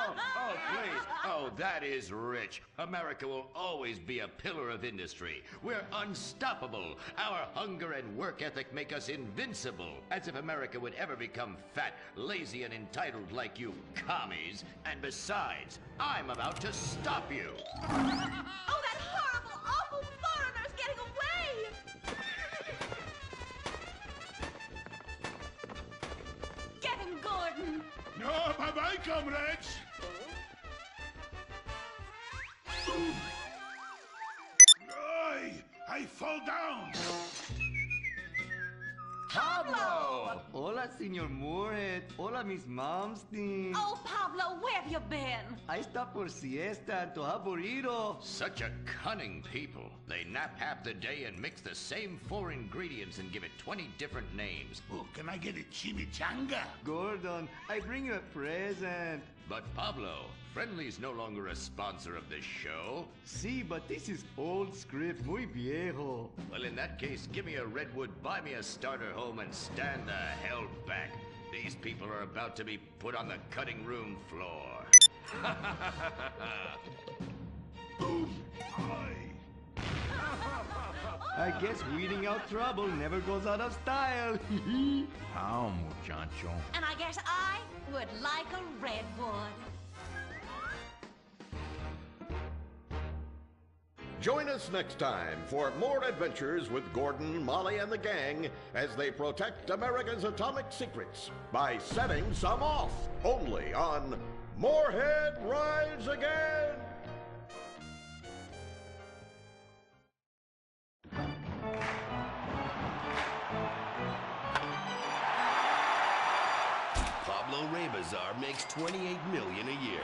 Oh, please. Oh, that is rich. America will always be a pillar of industry. We're unstoppable. Our hunger and work ethic make us invincible. As if America would ever become fat, lazy, and entitled like you commies. And besides, I'm about to stop you. Oh, that horrible, awful foreigner's getting away! Get him, Gordon! No, Oh, bye-bye, comrades. I fall down. Pablo! Hola, Señor Moorhead. Hola, Miss Malmsteen. Oh, Pablo, where have you been? Ahí está por siesta, tu aburrido. Such a cunning people. They nap half the day and mix the same 4 ingredients and give it 20 different names. Oh, can I get a chimichanga? Gordon, I bring you a present. But Pablo, Friendly's no longer a sponsor of this show. Sí, but this is old script, muy viejo. Well, in that case, give me a redwood, buy me a starter home, and stand the hell back. These people are about to be put on the cutting room floor. Boom! I guess weeding out trouble never goes out of style. How, muchacho? And I guess I would like a redwood. Join us next time for more adventures with Gordon, Molly, and the gang as they protect America's atomic secrets by setting some off. Only on Moorhead Rides Again! Pablo Rebazar makes $28 million a year.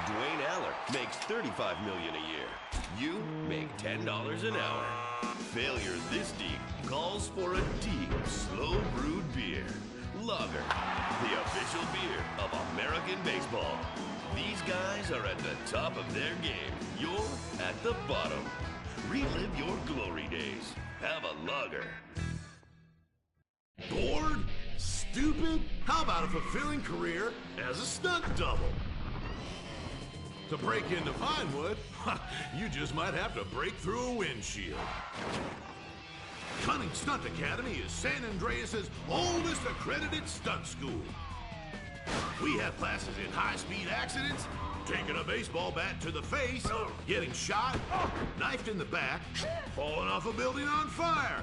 Dwayne Aller makes $35 million a year. You make $10 an hour. Failure this deep calls for a deep, slow-brewed beer. Lager, the official beer of American baseball. These guys are at the top of their game. You're at the bottom. Relive your glory days. Have a lager. Bored? Stupid? How about a fulfilling career as a stunt double? To break into Vinewood, you just might have to break through a windshield. Cunning Stunt Academy is San Andreas' oldest accredited stunt school. We have classes in high-speed accidents, taking a baseball bat to the face, getting shot, knifed in the back, falling off a building on fire,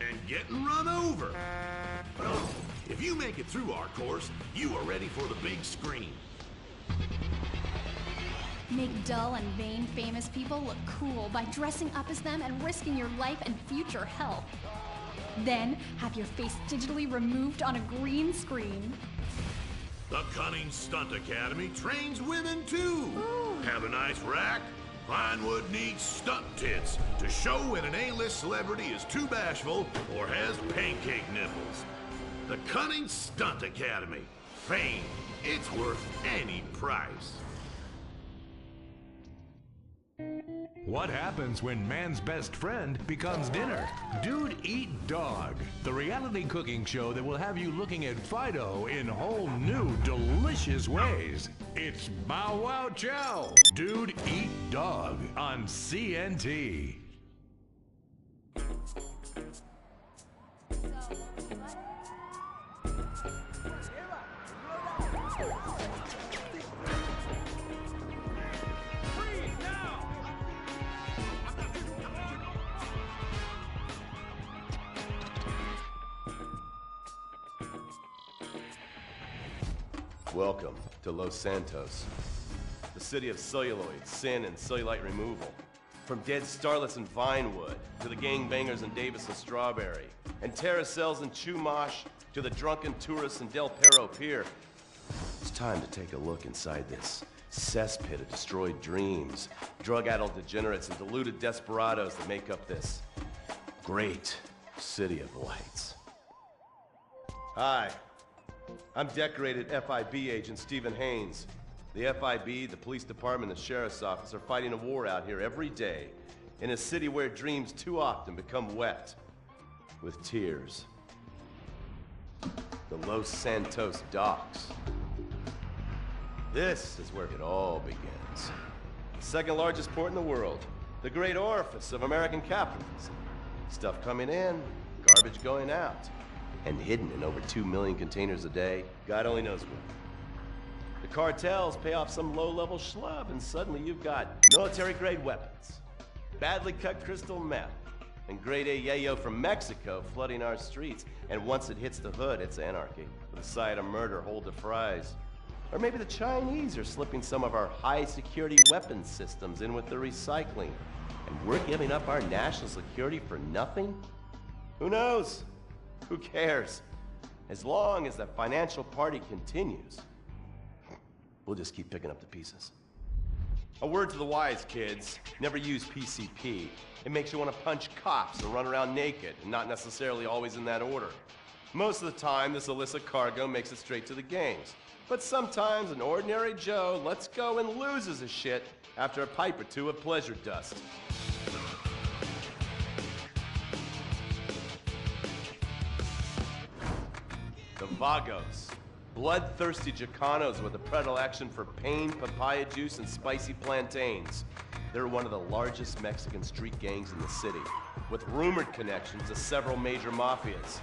and getting run over. If you make it through our course, you are ready for the big screen. Make dull and vain famous people look cool by dressing up as them and risking your life and future health. Then have your face digitally removed on a green screen. The Cunning Stunt Academy trains women too. Ooh. Have a nice rack? Vinewood needs stunt tits to show when an A-list celebrity is too bashful or has pancake nipples. The Cunning Stunt Academy. Fame, it's worth any price. What happens when man's best friend becomes dinner? Dude Eat Dog, the reality cooking show that will have you looking at Fido in whole new, delicious ways. It's Bow Wow Chow, Dude Eat Dog on CNT. Welcome to Los Santos, the city of celluloid, sin, and cellulite removal. From dead starlets in Vinewood, to the gangbangers in Davis and Strawberry, and terracels in Chumash, to the drunken tourists in Del Perro Pier. It's time to take a look inside this cesspit of destroyed dreams, drug-addled degenerates, and deluded desperados that make up this great city of lights. Hi. I'm decorated FIB agent Stephen Haynes. The FIB, the police department, and the sheriff's office are fighting a war out here every day in a city where dreams too often become wet with tears. The Los Santos docks. This is where it all begins. The second largest port in the world, the great orifice of American capitalism. Stuff coming in, garbage going out. And hidden in over 2 million containers a day, God only knows where. The cartels pay off some low-level schlub, and suddenly you've got military-grade weapons, badly cut crystal meth, and grade A yayo from Mexico flooding our streets. And once it hits the hood, it's anarchy, with a side of murder hold to fries. Or maybe the Chinese are slipping some of our high-security weapons systems in with the recycling, and we're giving up our national security for nothing? Who knows? Who cares? As long as the financial party continues, we'll just keep picking up the pieces. A word to the wise, kids. Never use PCP. It makes you want to punch cops or run around naked, and not necessarily always in that order. Most of the time, this illicit cargo makes it straight to the gangs. But sometimes an ordinary Joe lets go and loses his shit after a pipe or two of pleasure dust. The Vagos. Bloodthirsty Chicanos with a predilection for pain, papaya juice, and spicy plantains. They're one of the largest Mexican street gangs in the city, with rumored connections to several major mafias.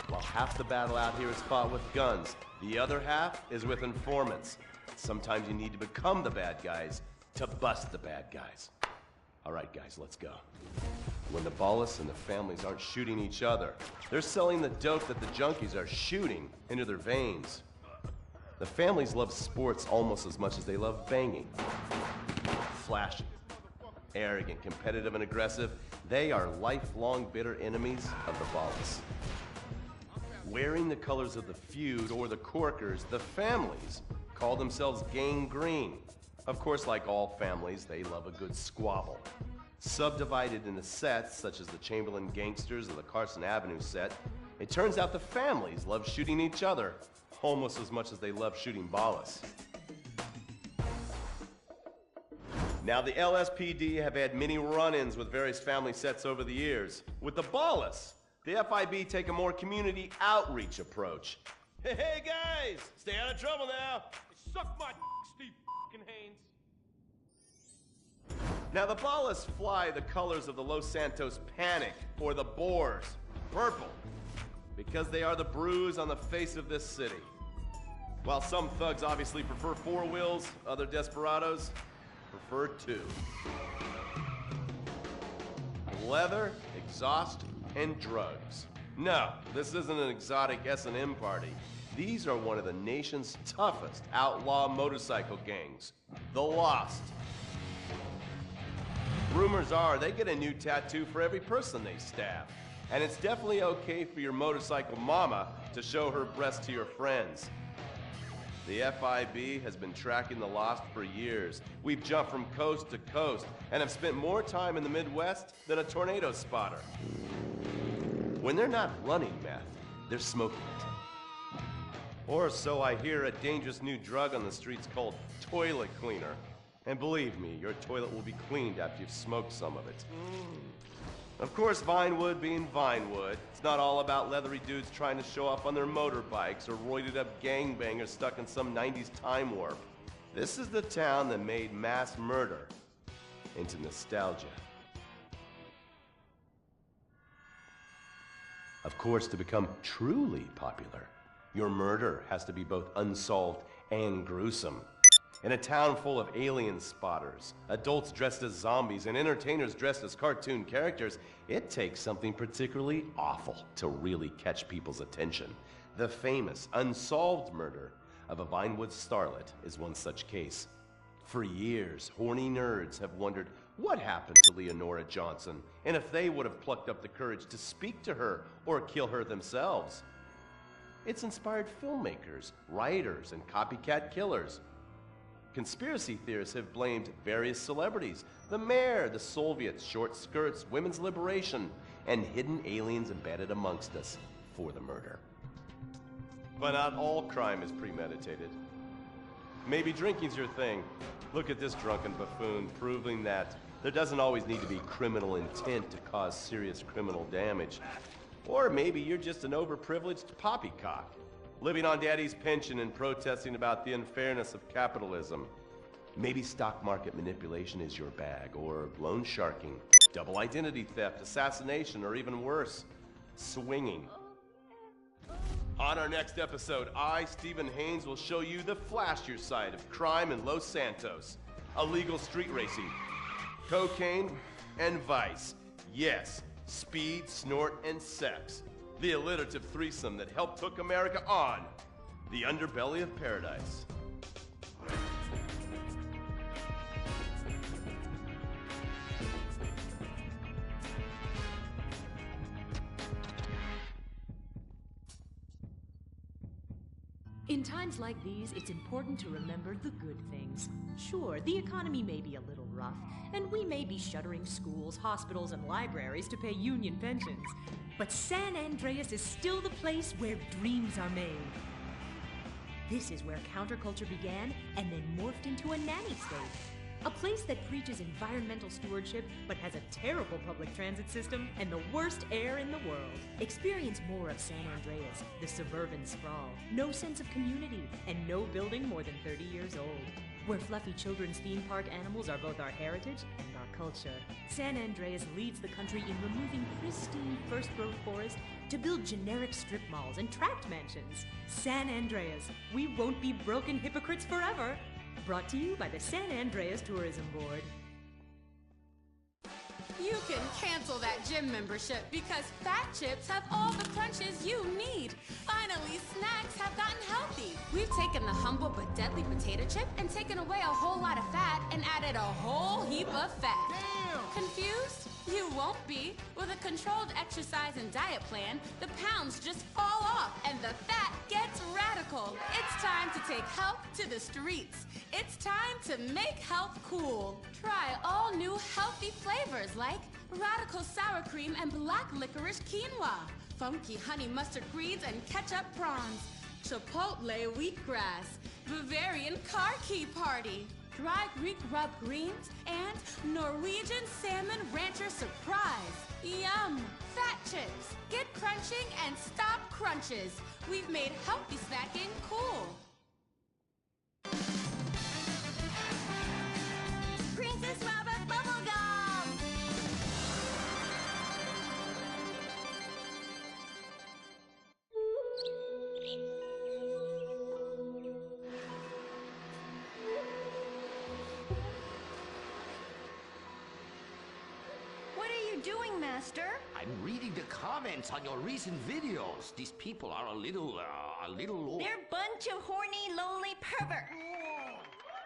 While half the battle out here is fought with guns, the other half is with informants. Sometimes you need to become the bad guys to bust the bad guys. All right, guys, let's go. When the Ballas and the families aren't shooting each other, they're selling the dope that the junkies are shooting into their veins. The families love sports almost as much as they love banging. Flashy, arrogant, competitive, and aggressive, they are lifelong bitter enemies of the Ballas. Wearing the colors of the feud or the Corkers, the families call themselves Gang Green. Of course, like all families, they love a good squabble. Subdivided into sets, such as the Chamberlain Gangsters or the Carson Avenue set, it turns out the families love shooting each other almost as much as they love shooting Ballas. Now, the LSPD have had many run-ins with various family sets over the years. With the Ballas, the FIB take a more community outreach approach. Hey guys, stay out of trouble now. Suck my Steve Haynes. Now, the Ballas fly the colors of the Los Santos Panic, or the Boers, purple, because they are the bruise on the face of this city. While some thugs obviously prefer four wheels, other desperados prefer two. Leather, exhaust, and drugs. No, this isn't an exotic S&M party. These are one of the nation's toughest outlaw motorcycle gangs, the Lost. Rumors are they get a new tattoo for every person they stab. And it's definitely okay for your motorcycle mama to show her breast to your friends. The FIB has been tracking the Lost for years. We've jumped from coast to coast and have spent more time in the Midwest than a tornado spotter. When they're not running meth, they're smoking it. Or so I hear, a dangerous new drug on the streets called toilet cleaner. And believe me, your toilet will be cleaned after you've smoked some of it. Of course, Vinewood being Vinewood, it's not all about leathery dudes trying to show off on their motorbikes or roided up gangbangers stuck in some 90s time warp. This is the town that made mass murder into nostalgia. Of course, to become truly popular, your murder has to be both unsolved and gruesome. In a town full of alien spotters, adults dressed as zombies, and entertainers dressed as cartoon characters, it takes something particularly awful to really catch people's attention. The famous, unsolved murder of a Vinewood starlet is one such case. For years, horny nerds have wondered what happened to Leonora Johnson, and if they would have plucked up the courage to speak to her or kill her themselves. It's inspired filmmakers, writers, and copycat killers. Conspiracy theorists have blamed various celebrities, the mayor, the Soviets, short skirts, women's liberation, and hidden aliens embedded amongst us for the murder. But not all crime is premeditated. Maybe drinking's your thing. Look at this drunken buffoon, proving that there doesn't always need to be criminal intent to cause serious criminal damage. Or maybe you're just an overprivileged poppycock, living on daddy's pension and protesting about the unfairness of capitalism. Maybe stock market manipulation is your bag, or loan sharking, double identity theft, assassination, or even worse, swinging. On our next episode, I, Stephen Haynes, will show you the flashier side of crime in Los Santos. Illegal street racing, cocaine, and vice. Yes, speed, snort, and sex. The alliterative threesome that helped took America on. The underbelly of paradise. In times like these, it's important to remember the good things. Sure, the economy may be a little rough, and we may be shuttering schools, hospitals, and libraries to pay union pensions. But San Andreas is still the place where dreams are made. This is where counterculture began and then morphed into a nanny state. A place that preaches environmental stewardship but has a terrible public transit system and the worst air in the world. Experience more of San Andreas, the suburban sprawl. No sense of community and no building more than 30 years old. Where fluffy children's theme park animals are both our heritage and our culture. San Andreas leads the country in removing pristine first-growth forest to build generic strip malls and tract mansions. San Andreas, we won't be broken hypocrites forever. Brought to you by the San Andreas Tourism Board. You can cancel that gym membership because Fat Chips have all the crunches you need. Finally, snacks have gotten healthy. We've taken the humble but deadly potato chip and taken away a whole lot of fat and added a whole heap of fat. Damn! Confused? You won't be. With a controlled exercise and diet plan, the pounds just fall off and the fat gets radical. It's time to take health to the streets. It's time to make health cool. Try all new healthy flavors like radical sour cream and black licorice quinoa, funky honey mustard greens and ketchup prawns, chipotle wheatgrass, Bavarian car key party, dry Greek rub greens, and Norwegian salmon rancher surprise. Yum! Fat Chips. Get crunching and stop crunches. We've made healthy snacking cool. Princess Robert Bubblegum! What are you doing, Master? I'm reading the comments on your recent videos. These people are a little... They're a bunch of horny, lonely perverts.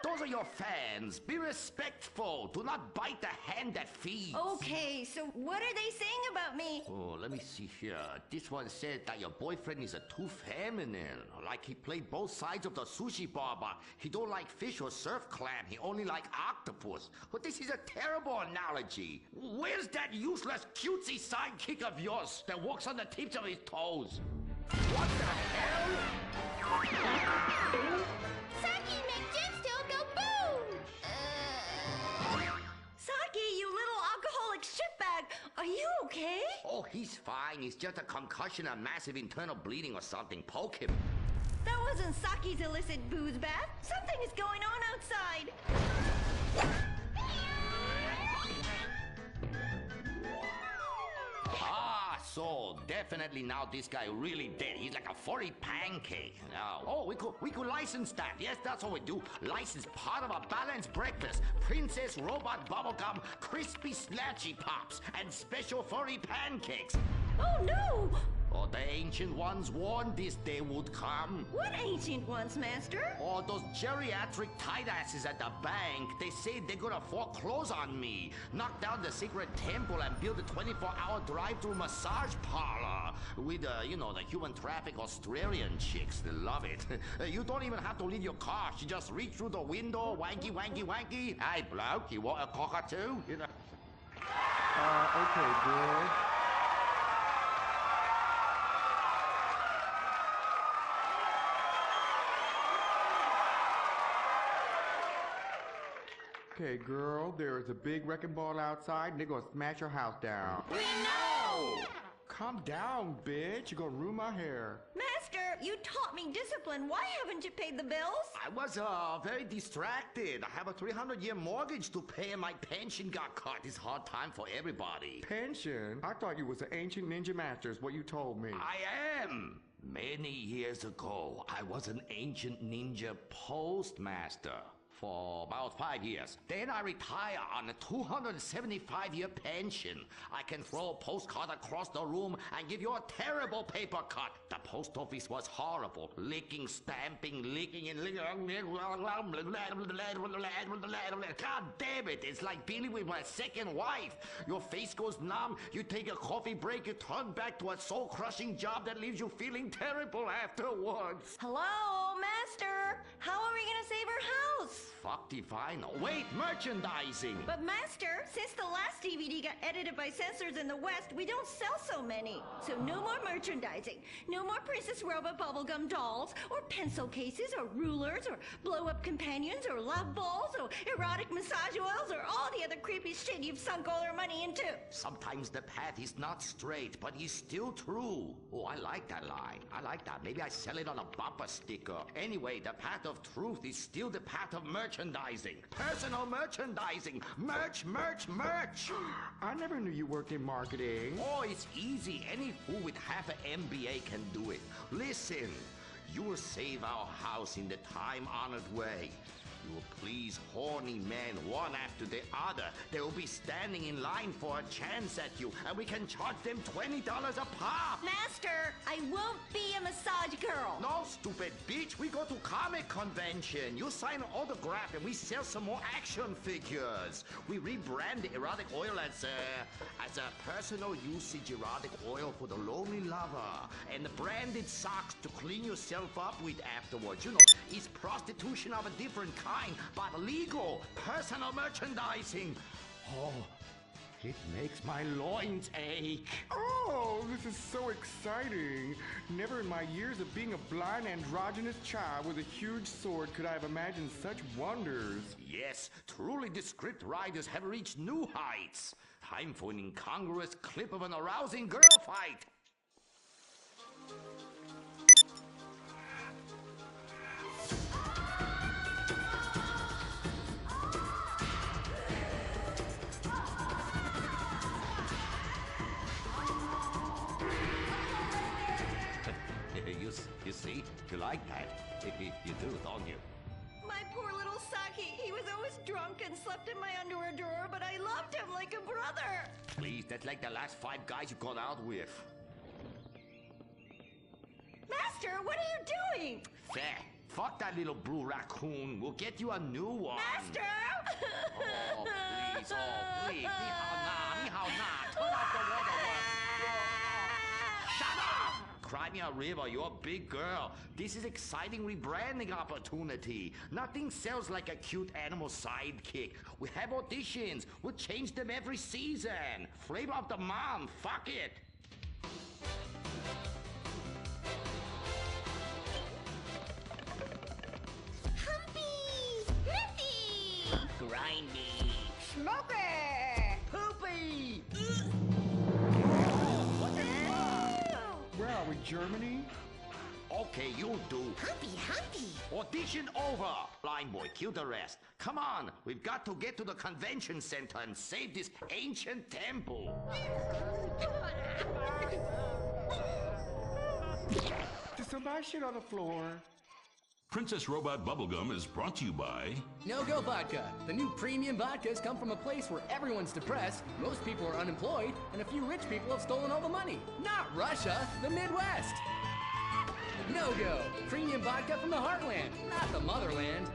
Those are your fans. Be respectful. Do not bite the hand that feeds. Okay, so what are they saying about me? Oh, let me see here. This one said that your boyfriend is too feminine. Like he played both sides of the sushi bar, but he don't like fish or surf clam. He only like octopus. But this is a terrible analogy. Where's that useless cutesy sidekick of yours that walks on the tips of his toes? What the hell? Saki makes Gemstone go boom! Saki, you little alcoholic shitbag, are you okay? Oh, he's fine. It's just a concussion, a massive internal bleeding or something. Poke him. That wasn't Saki's illicit booze bath. Something is going on outside. So definitely now this guy really dead. He's like a furry pancake. Oh, we could license that. Yes, that's what we do. License part of a balanced breakfast. Princess Robot Bubblegum, crispy snatchy pops, and special furry pancakes. Oh no! Oh, the ancient ones warned this day would come. What ancient ones, Master? Oh, those geriatric tight asses at the bank. They say they're gonna foreclose on me, knock down the secret temple, and build a 24-hour drive-through massage parlor with, the human traffic Australian chicks. They love it. You don't even have to leave your car. You just reach through the window, wanky, wanky, wanky. Hey, bloke, you want a cockatoo? Okay, good. Okay, girl, there is a big wrecking ball outside, and they're gonna smash your house down. We know! Calm down, bitch. You're gonna ruin my hair. Master, you taught me discipline. Why haven't you paid the bills? I was very distracted. I have a 300-year mortgage to pay, and my pension got cut. It's a hard time for everybody. Pension? I thought you was an ancient ninja master, is what you told me. I am. Many years ago, I was an ancient ninja postmaster. for about 5 years. Then I retire on a 275-year pension. I can throw a postcard across the room and give you a terrible paper cut. The post office was horrible. Licking, stamping, licking, and licking. God damn it, it's like dealing with my second wife. Your face goes numb, you take a coffee break, you turn back to a soul-crushing job that leaves you feeling terrible afterwards. Hello, Master. How are we gonna save our house? Fuck if I know. Wait, merchandising. But Master, since the last DVD got edited by censors in the West, we don't sell so many. So no more merchandising. No more Princess Robot bubblegum dolls, or pencil cases, or rulers, or blow-up companions, or love balls, or erotic massage oils, or all the other creepy shit you've sunk all our money into. Sometimes the path is not straight, but is still true. Oh, I like that line. I like that. Maybe I sell it on a bumper sticker. Anyway, the path of truth is still the path of merchandising. Personal merchandising. Merch, merch, merch. I never knew you worked in marketing. Oh, it's easy. Any fool with half an MBA can do it. Listen, you will save our house in the time-honored way. You will please horny men one after the other. They will be standing in line for a chance at you, and we can charge them $20 a pop. Master, I won't be a massage girl. No, stupid bitch. We go to comic convention. You sign an autograph, and we sell some more action figures. We rebrand the erotic oil as a personal usage erotic oil for the lonely lover, and the branded socks to clean yourself up with afterwards. You know, it's prostitution of a different kind. But legal, personal merchandising. Oh, it makes my loins ache. Oh, this is so exciting. Never in my years of being a blind androgynous child with a huge sword could I have imagined such wonders. Yes, truly the script writers have reached new heights. Time for an incongruous clip of an arousing girl fight. You see? You like that? You do, don't you? My poor little Saki. He was always drunk and slept in my underwear drawer, but I loved him like a brother. Please, that's like the last 5 guys you got out with. Master, what are you doing? Fuck that little blue raccoon. We'll get you a new one. Master! Oh, please. Oh, please. Ni hao na. Turn off the water. Shut up! Cry me a river. You're a big girl. This is exciting rebranding opportunity. Nothing sells like a cute animal sidekick. We have auditions. We'll change them every season. Flavor of the month. Fuck it. Grindy. Smoky. Poopy. What the fuck? Where are we, Germany? Okay, you'll do. Humpy. Audition over. Blind boy, kill the rest. Come on, we've got to get to the convention center and save this ancient temple. There's some nice shit on the floor. Princess Robot Bubblegum is brought to you by No-Go Vodka. The new premium vodkas come from a place where everyone's depressed, most people are unemployed, and a few rich people have stolen all the money. Not Russia, the Midwest. No-Go. Premium vodka from the heartland, not the motherland.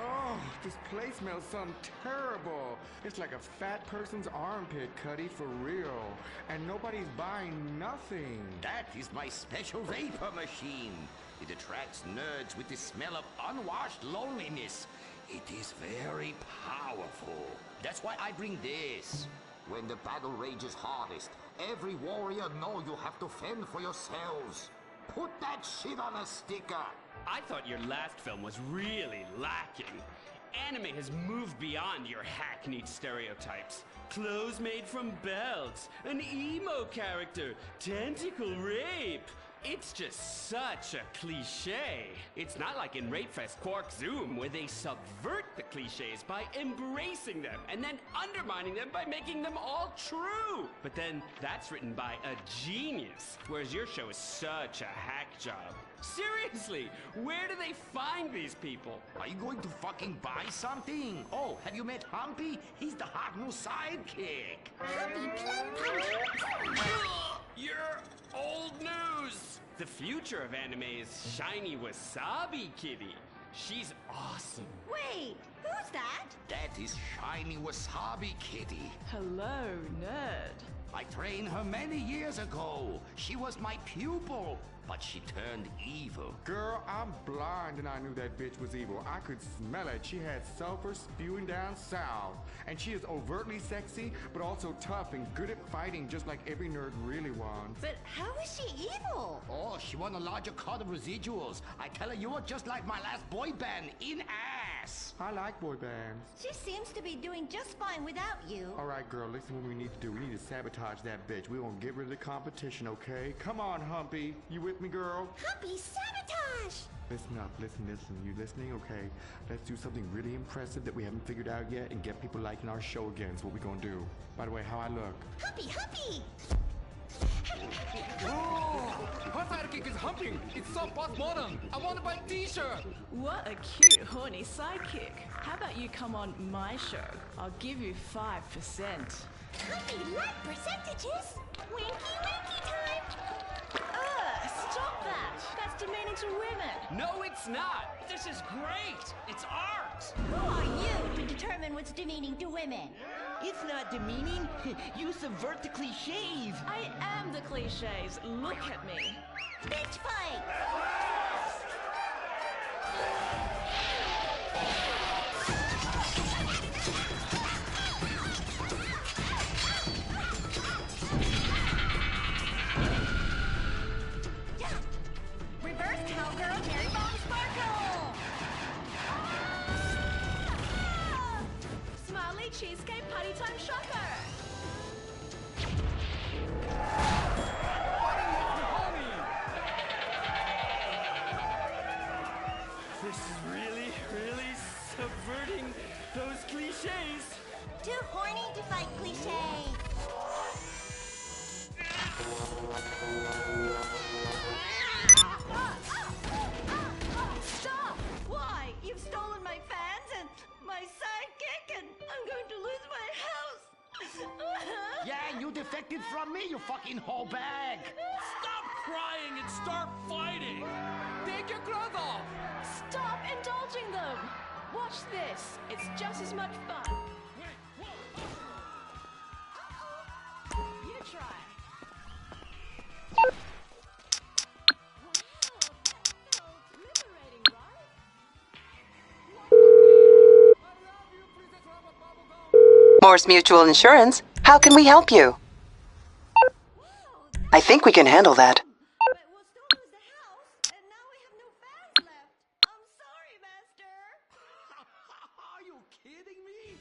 Oh, this place smells something terrible. It's like a fat person's armpit, Cuddy, for real. And nobody's buying nothing. That is my special vapor machine. It attracts nerds with the smell of unwashed loneliness. It is very powerful. That's why I bring this. When the battle rages hardest, every warrior know you have to fend for yourselves. Put that shit on a sticker. I thought your last film was really lacking. Anime has moved beyond your hackneyed stereotypes. Clothes made from belts, an emo character, tentacle rape. It's just such a cliche. It's not like in Ratefest Quark Zoom, where they subvert the cliches by embracing them and then undermining them by making them all true. But then that's written by a genius, whereas your show is such a hack job. Seriously, where do they find these people? Are you going to fucking buy something? Oh, have you met Humpy? He's the hot new sidekick. Humpy Plum You're old news. The future of anime is Shiny Wasabi Kitty. She's awesome. Wait, who's that? That is Shiny Wasabi Kitty. Hello, nerd. I trained her many years ago. She was my pupil, but she turned evil. Girl, I'm blind and I knew that bitch was evil. I could smell it. She had sulfur spewing down south. And she is overtly sexy, but also tough and good at fighting, just like every nerd really wants. But how is she evil? Oh, she won a larger cut of residuals. I tell her you were just like my last boy band, in ass. I like boy bands. She seems to be doing just fine without you. All right, girl, listen what we need to do. We need to sabotage that bitch. We won't get rid of the competition, okay? Come on, Humpy. You with me, girl? Humpy, sabotage! Listen up, listen. You listening? Okay. Let's do something really impressive that we haven't figured out yet and get people liking our show again. That's what we're gonna do. By the way, how I look? Humpy, Humpy! Oh, her sidekick is humping. It's so postmodern. I want to buy a t-shirt. What a cute, horny sidekick. How about you come on my show? I'll give you 5%. Humpy, like percentages? Winky, winky time! Stop that! That's demeaning to women. No, it's not. This is great. It's art. Who are you to determine what's demeaning to women? It's not demeaning. You subvert the cliches. I am the cliches. Look at me. Bitch fight! Reverse cowgirl, Terry Bomb Sparkle! Smiley cheesecake party time shopper. This is really subverting those cliches. Too horny to fight cliches. Stop! Why? You've stolen my fans and my sidekick, and I'm going to lose my house. Yeah, you defected from me, you fucking whole bag. Stop crying and start fighting. Take your clothes off. Stop indulging them. Watch this. It's just as much fun. You try. Morse Mutual Insurance, how can we help you? I think we can handle that. Are you kidding me?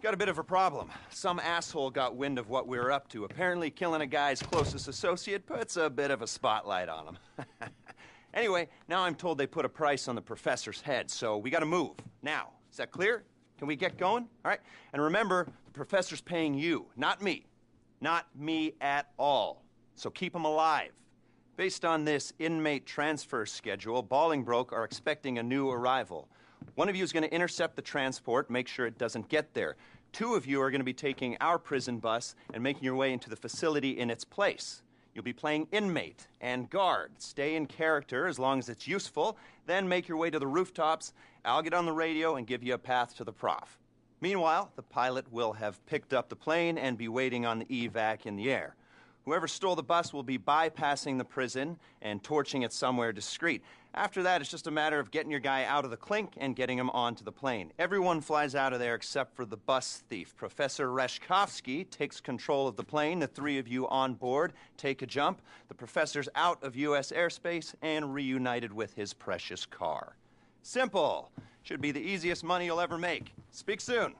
Got a bit of a problem. Some asshole got wind of what we were up to. Apparently killing a guy's closest associate puts a bit of a spotlight on him. Anyway, now I'm told they put a price on the professor's head, so we gotta move. Now, is that clear? Can we get going? All right? And remember, the professor's paying you, not me. Not me at all. So keep him alive. Based on this inmate transfer schedule, Bolingbroke are expecting a new arrival. One of you is going to intercept the transport, make sure it doesn't get there. 2 of you are going to be taking our prison bus and making your way into the facility in its place. You'll be playing inmate and guard. Stay in character as long as it's useful, then make your way to the rooftops. I'll get on the radio and give you a path to the prof. Meanwhile, the pilot will have picked up the plane and be waiting on the evac in the air. Whoever stole the bus will be bypassing the prison and torching it somewhere discreet. After that, it's just a matter of getting your guy out of the clink and getting him onto the plane. Everyone flies out of there except for the bus thief. Professor Reshkovsky takes control of the plane. The 3 of you on board take a jump. The professor's out of U.S. airspace and reunited with his precious car. Simple. Should be the easiest money you'll ever make. Speak soon.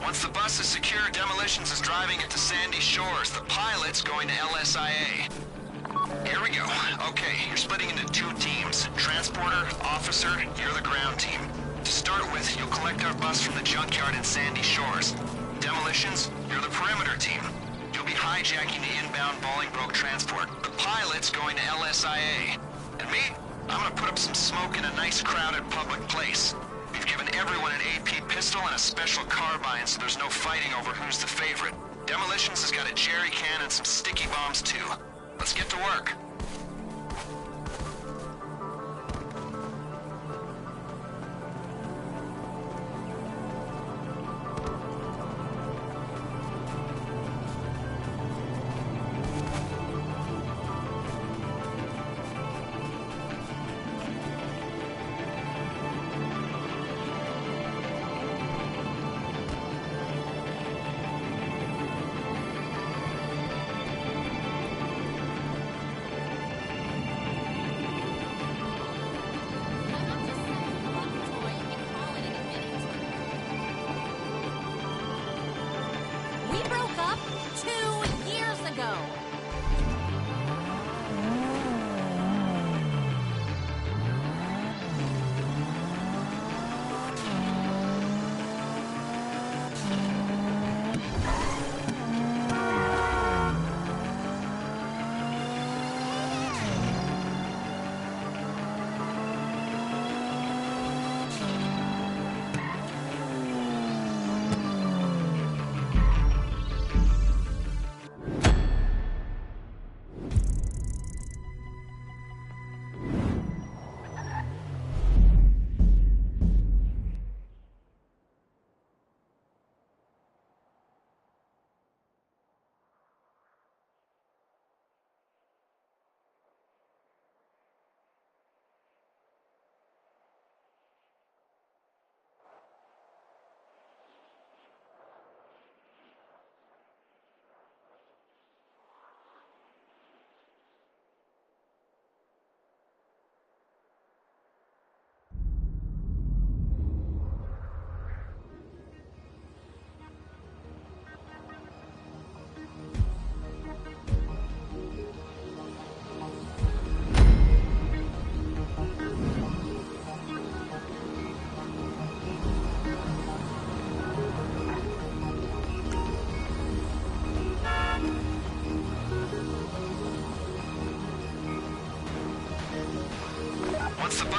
Once the bus is secure, Demolitions is driving it to Sandy Shores. The pilot's going to LSIA. Here we go. Okay, you're splitting into 2 teams. Transporter, officer, you're the ground team. To start with, you'll collect our bus from the junkyard in Sandy Shores. Demolitions, you're the perimeter team. You'll be hijacking the inbound Bolingbroke transport. The pilot's going to LSIA. And me? I'm gonna put up some smoke in a nice crowded public place. We've given everyone an AP pistol and a special carbine, so there's no fighting over who's the favorite. Demolitions has got a jerry can and some sticky bombs too. Let's get to work.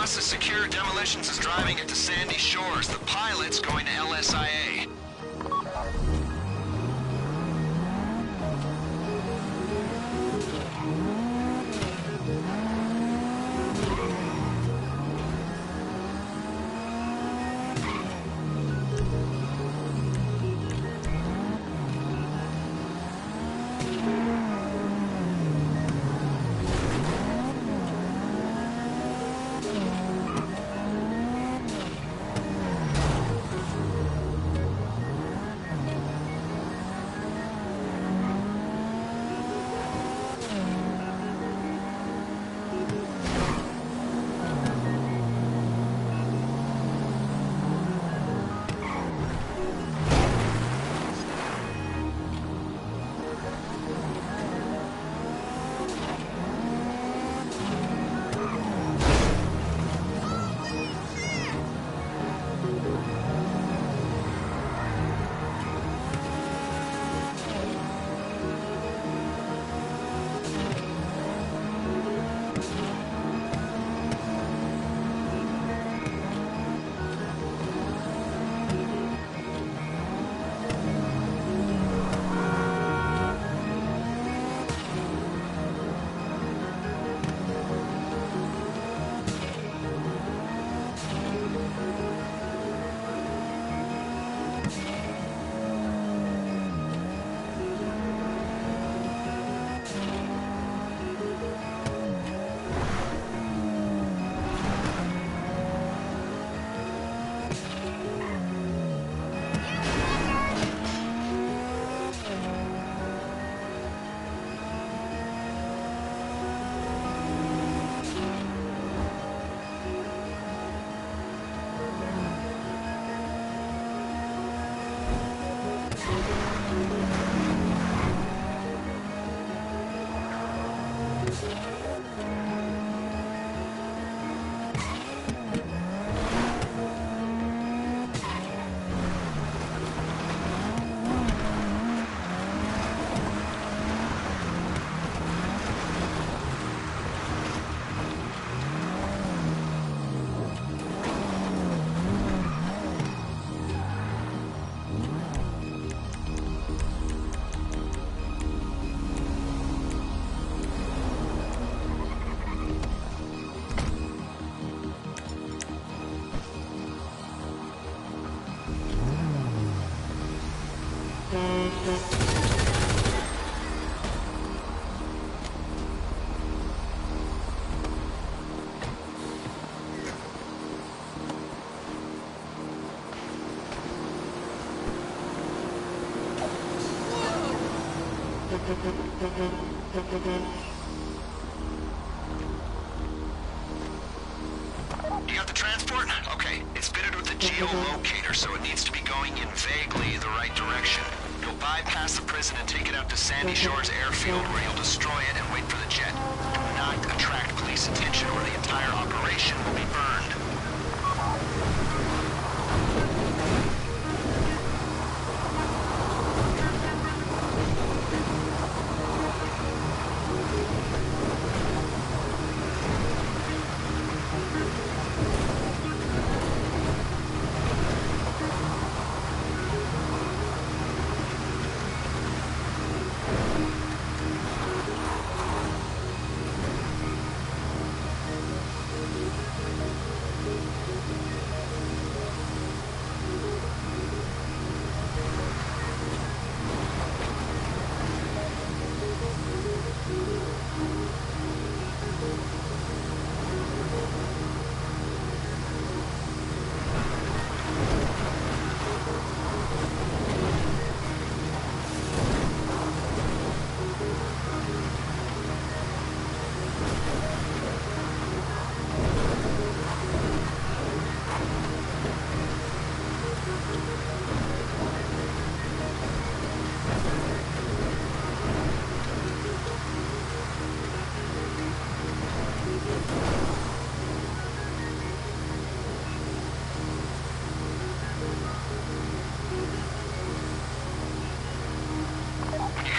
bus is secure. Demolitions is driving it to Sandy Shores. The pilot's going to LSIA. You got the transport? Okay, it's fitted with a geolocator, so it needs to be going in vaguely the right direction. You'll bypass the prison and take it out to Sandy Shores Airfield, where you'll destroy it and wait for the jet. Do not attract police attention, or the entire operation will be burned.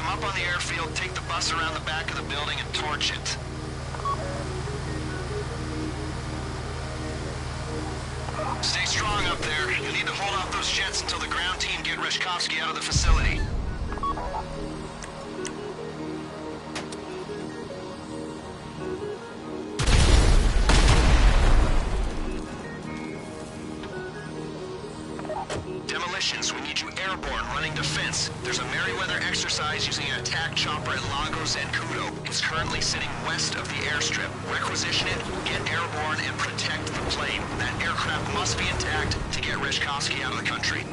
Up on the airfield, take the bus around the back of the building and torch it. need to hold off those jets until the ground team get Reshkovsky out of the facility. Demolitions, we need you airborne, running defense. There's a Merryweather exercise using an attack chopper at Lagos and Kudo. It's currently sitting west of the airstrip. Requisition it, get airborne, and protect the plane. That aircraft must be intact to get Reshkovsky out of the country.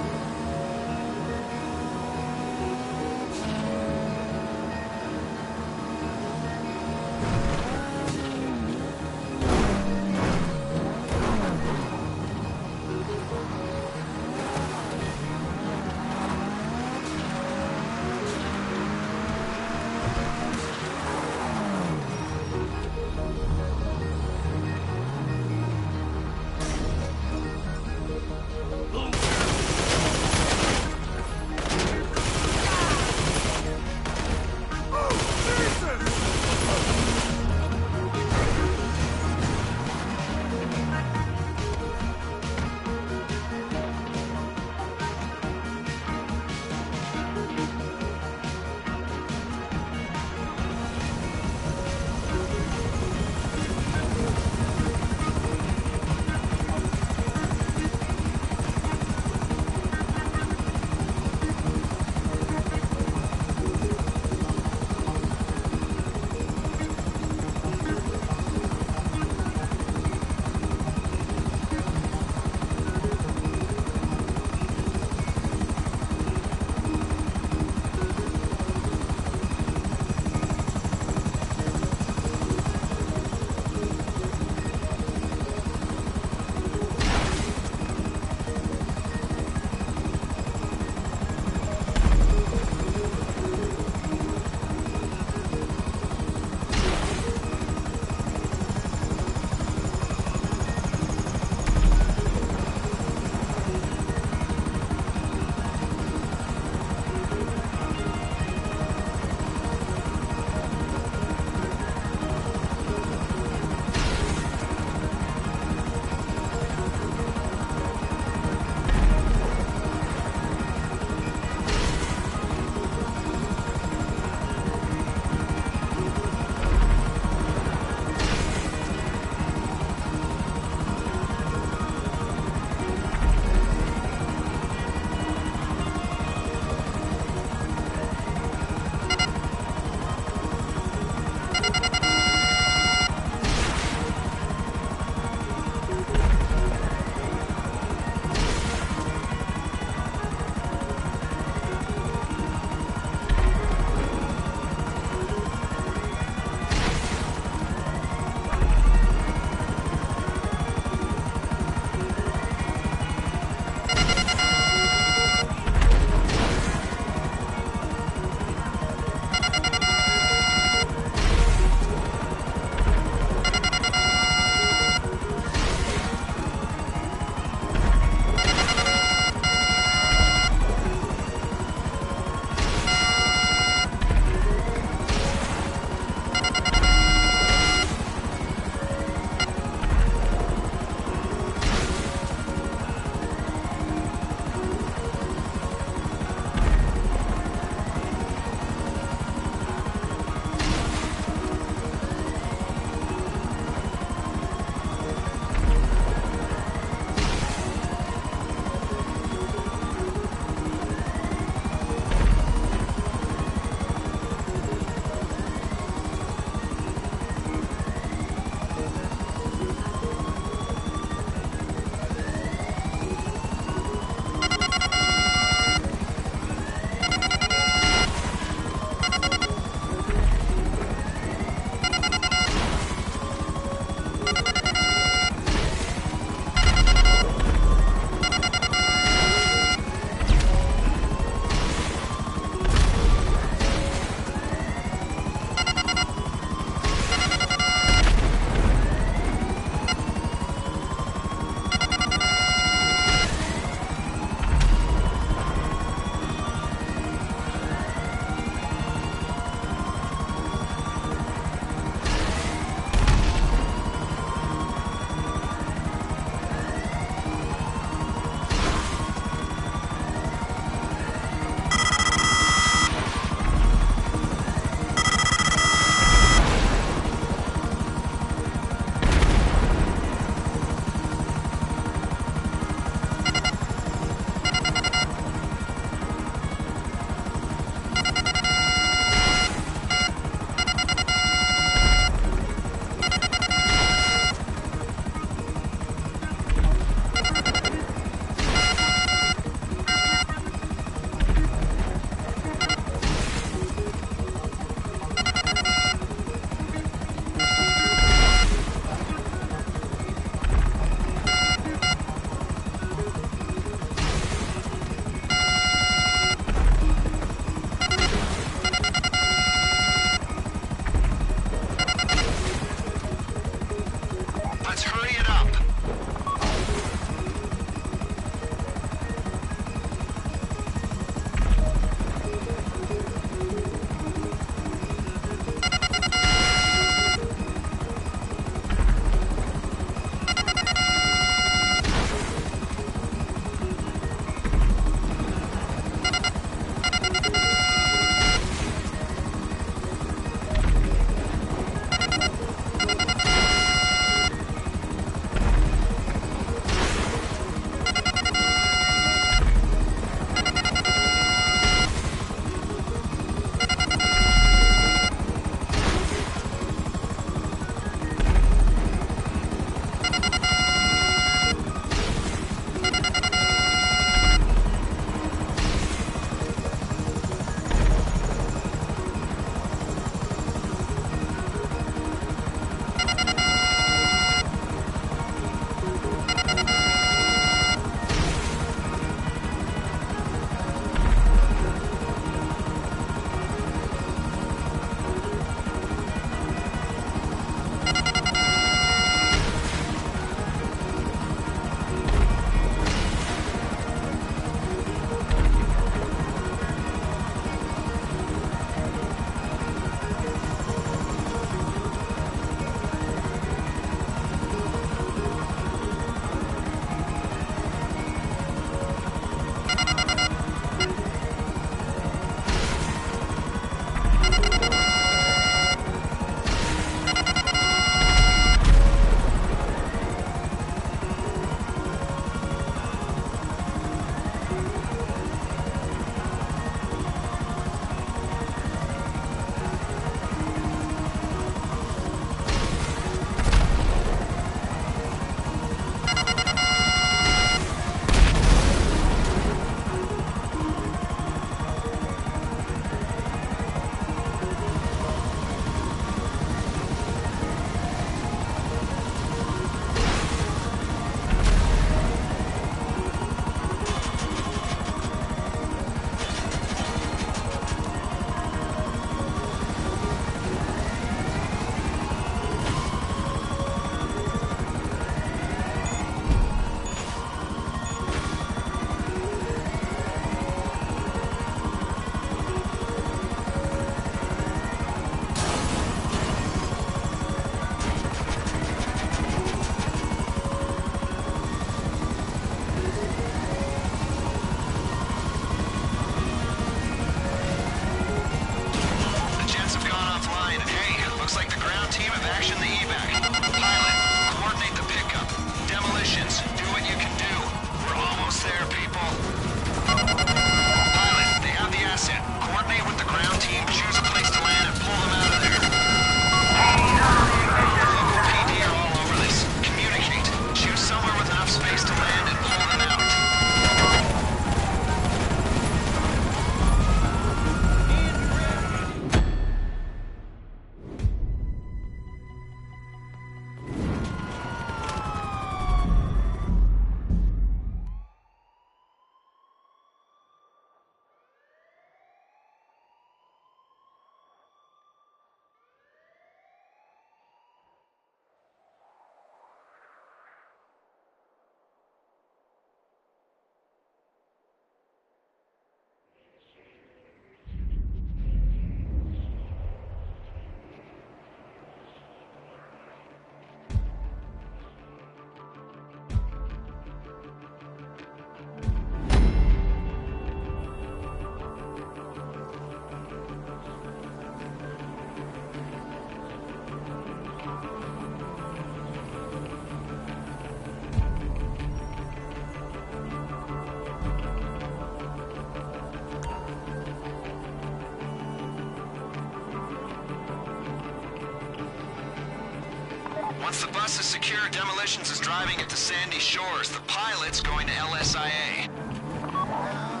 Once the bus is secure, Demolitions is driving it to Sandy Shores. The pilot's going to LSIA.